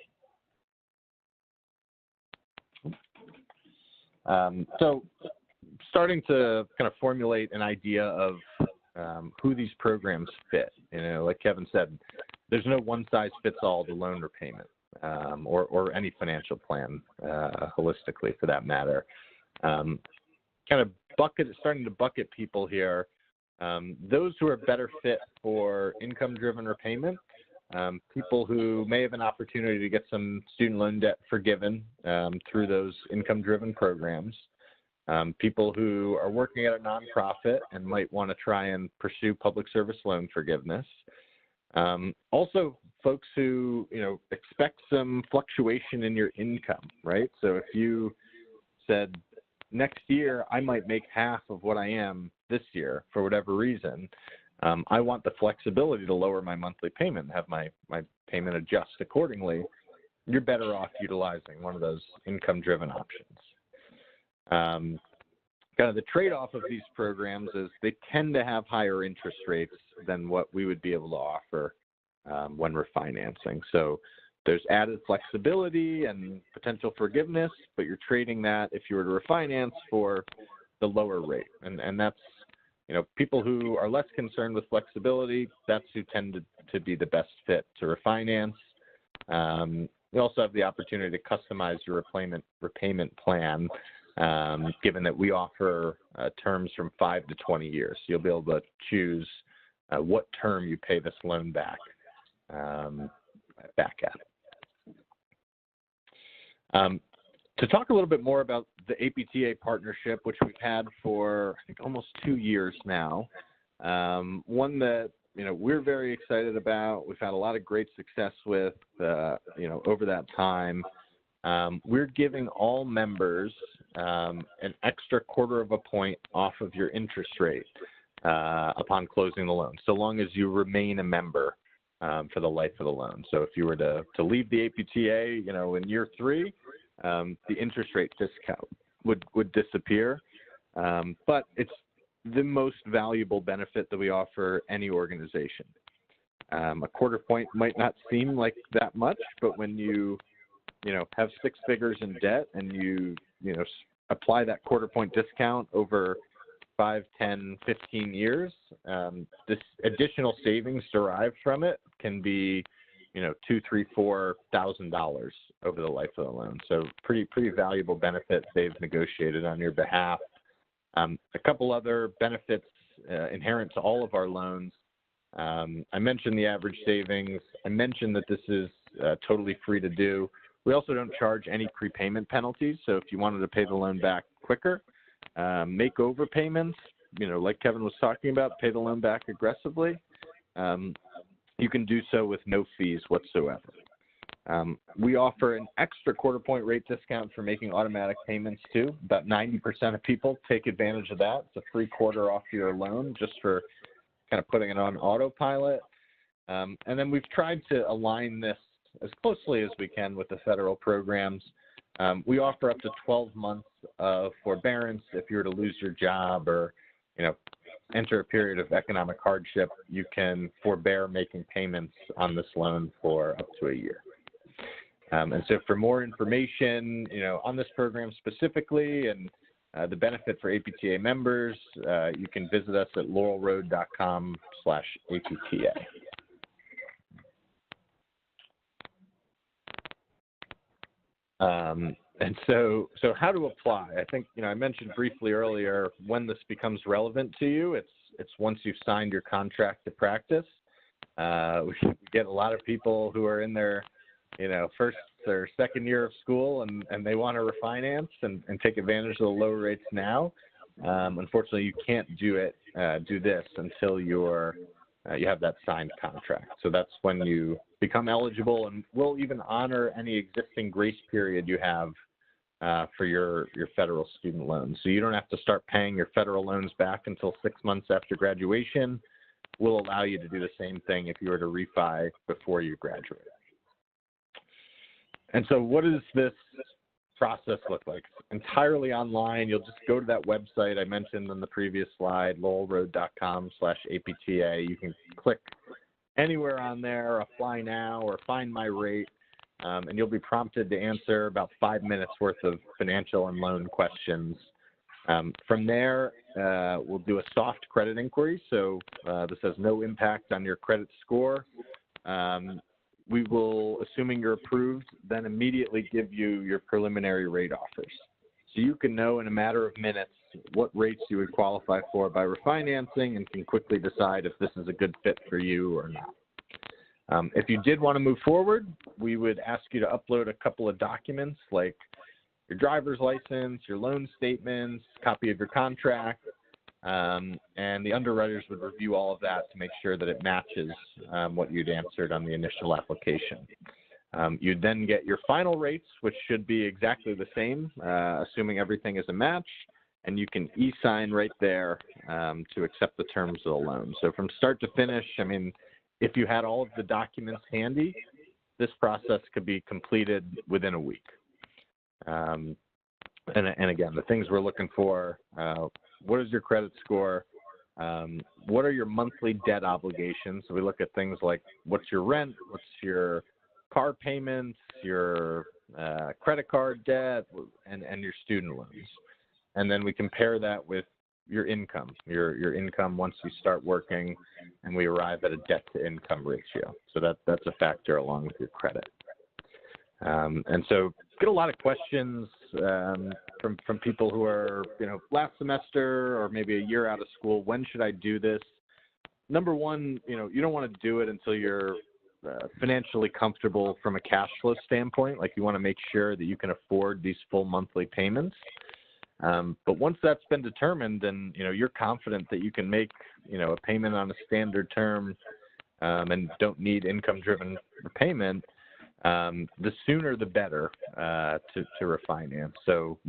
S6: So starting to kind of formulate an idea of who these programs fit. Like Kevin said, there's no one-size-fits-all to loan repayment or any financial plan holistically for that matter. Kind of starting to bucket people here. Those who are better fit for income-driven repayment, people who may have an opportunity to get some student loan debt forgiven through those income-driven programs, people who are working at a nonprofit and might want to try and pursue public service loan forgiveness. Also, folks who expect some fluctuation in your income, right? So if you said, next year I might make half of what I am this year for whatever reason, I want the flexibility to lower my monthly payment and have my payment adjust accordingly, you're better off utilizing one of those income-driven options. Kind of the trade-off of these programs is they tend to have higher interest rates than what we would be able to offer when refinancing. So there's added flexibility and potential forgiveness, but you're trading that if you were to refinance for the lower rate. And that's, people who are less concerned with flexibility, that's who tend to be the best fit to refinance. You also have the opportunity to customize your repayment plan, given that we offer terms from 5 to 20 years. You'll be able to choose what term you pay this loan back at. To talk a little bit more about the APTA partnership, which we've had for, I think, almost 2 years now, one that we're very excited about. We've had a lot of great success with, over that time. We're giving all members an extra 1/4 point off of your interest rate upon closing the loan, so long as you remain a member for the life of the loan. So if you were to leave the APTA, in year 3, the interest rate discount would disappear. But it's the most valuable benefit that we offer any organization. A 1/4 point might not seem like that much, but when you have 6 figures in debt and you apply that 1/4 point discount over 5, 10, 15 years, this additional savings derived from it can be, $2,000, $3,000, $4,000 over the life of the loan. So pretty valuable benefit they've negotiated on your behalf. A couple other benefits inherent to all of our loans. I mentioned the average savings. I mentioned that this is totally free to do. We also don't charge any prepayment penalties. So if you wanted to pay the loan back quicker, make overpayments, like Kevin was talking about, pay the loan back aggressively, you can do so with no fees whatsoever. We offer an extra 1/4 point rate discount for making automatic payments too. About 90% of people take advantage of that. It's a free 1/4 off your loan just for kind of putting it on autopilot. And then we've tried to align this as closely as we can with the federal programs. We offer up to 12 months of forbearance. If you were to lose your job or, enter a period of economic hardship, you can forbear making payments on this loan for up to a year. And so for more information, on this program specifically and the benefit for APTA members, you can visit us at laurelroad.com/APTA. And so how to apply? I think, I mentioned briefly earlier when this becomes relevant to you. It's once you've signed your contract to practice. We get a lot of people who are in their, first or second year of school and they want to refinance and take advantage of the lower rates now. Unfortunately, you can't do this until you have that signed contract. So that's when you become eligible, and we'll even honor any existing grace period you have for your federal student loans. So you don't have to start paying your federal loans back until 6 months after graduation. We'll allow you to do the same thing if you were to refi before you graduate. And so what does this process look like? It's entirely online. You'll just go to that website I mentioned on the previous slide, laurelroad.com/APTA. You can click anywhere on there, apply now or find my rate, and you'll be prompted to answer about 5 minutes worth of financial and loan questions. From there, we'll do a soft credit inquiry. So this has no impact on your credit score. We will, assuming you're approved, then immediately give you your preliminary rate offers. So you can know in a matter of minutes what rates you would qualify for by refinancing and can quickly decide if this is a good fit for you or not. If you did want to move forward, we would ask you to upload a couple of documents like your driver's license, your loan statements, copy of your contract, and the underwriters would review all of that to make sure that it matches what you'd answered on the initial application. You'd then get your final rates, which should be exactly the same, assuming everything is a match, and you can e-sign right there to accept the terms of the loan. So from start to finish, I mean, if you had all of the documents handy, this process could be completed within a week. And again, the things we're looking for, what is your credit score? What are your monthly debt obligations? So we look at things like what's your rent, what's your car payments, your credit card debt, and your student loans. And then we compare that with your income, your income once you start working, and we arrive at a debt to income ratio. So that's a factor along with your credit. And so get a lot of questions from people who are, last semester or maybe a year out of school. When should I do this? Number one, you don't want to do it until you're financially comfortable from a cash flow standpoint. Like you want to make sure that you can afford these full monthly payments. But once that's been determined and, you're confident that you can make, a payment on a standard term and don't need income-driven repayment, the sooner the better to refinance. So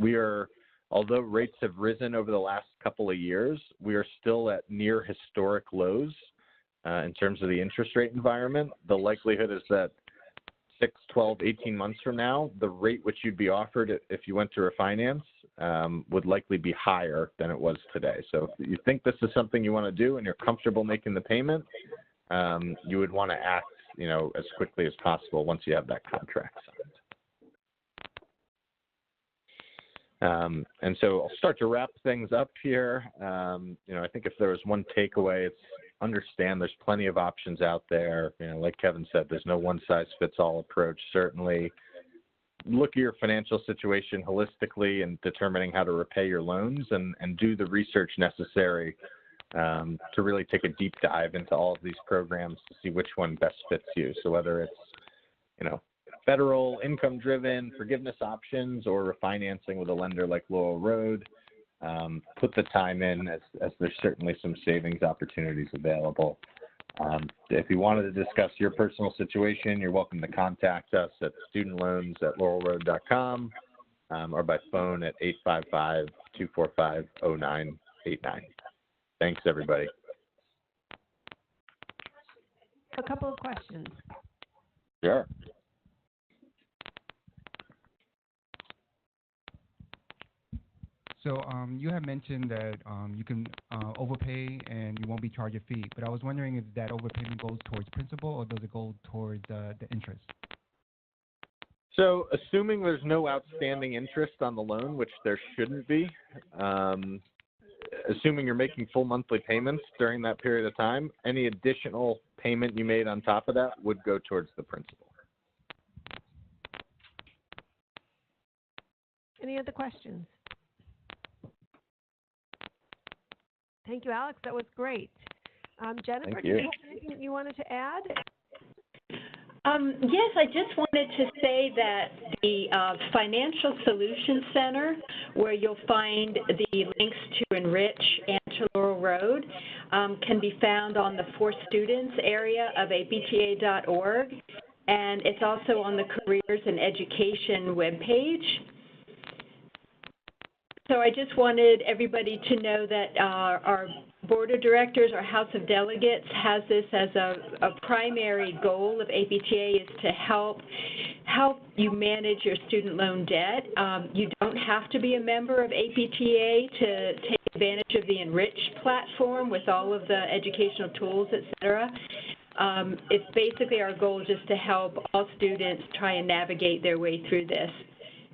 S6: although rates have risen over the last couple of years, we are still at near historic lows in terms of the interest rate environment. The likelihood is that 6, 12, 18 months from now, the rate which you'd be offered if you went to refinance would likely be higher than it was today. So if you think this is something you want to do and you're comfortable making the payment, you would want to act as quickly as possible once you have that contract signed. And so I'll start to wrap things up here. I think if there was one takeaway, it's understand there's plenty of options out there. Like Kevin said, there's no one-size-fits-all approach. Certainly look at your financial situation holistically and determining how to repay your loans and do the research necessary to really take a deep dive into all of these programs to see which one best fits you. So whether it's, federal income-driven forgiveness options or refinancing with a lender like Laurel Road, put the time in as there's certainly some savings opportunities available. If you wanted to discuss your personal situation, you're welcome to contact us at studentloans@laurelroad.com or by phone at 855-245-0989. Thanks, everybody.
S2: A couple of questions.
S6: Sure.
S8: So you have mentioned that you can overpay and you won't be charged a fee, but I was wondering if that overpayment goes towards principal or does it go towards the interest?
S6: So assuming there's no outstanding interest on the loan, which there shouldn't be, assuming you're making full monthly payments during that period of time, any additional payment you made on top of that would go towards the principal.
S2: Any other questions? Thank you, Alex. That was great. Jennifer, do you have anything that you wanted to add?
S9: Yes, I just wanted to say that the Financial Solutions Center, where you'll find the links to Enrich and to Laurel Road, can be found on the For Students area of apta.org, and it's also on the Careers and Education webpage. So I just wanted everybody to know that our Board of Directors, our House of Delegates, has this as a primary goal of APTA is to help you manage your student loan debt. You don't have to be a member of APTA to take advantage of the Enrich platform with all of the educational tools, et cetera. It's basically our goal just to help all students try and navigate their way through this.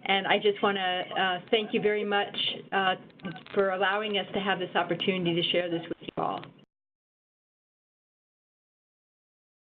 S9: And I just want to thank you very much for allowing us to have this opportunity to share this with you all.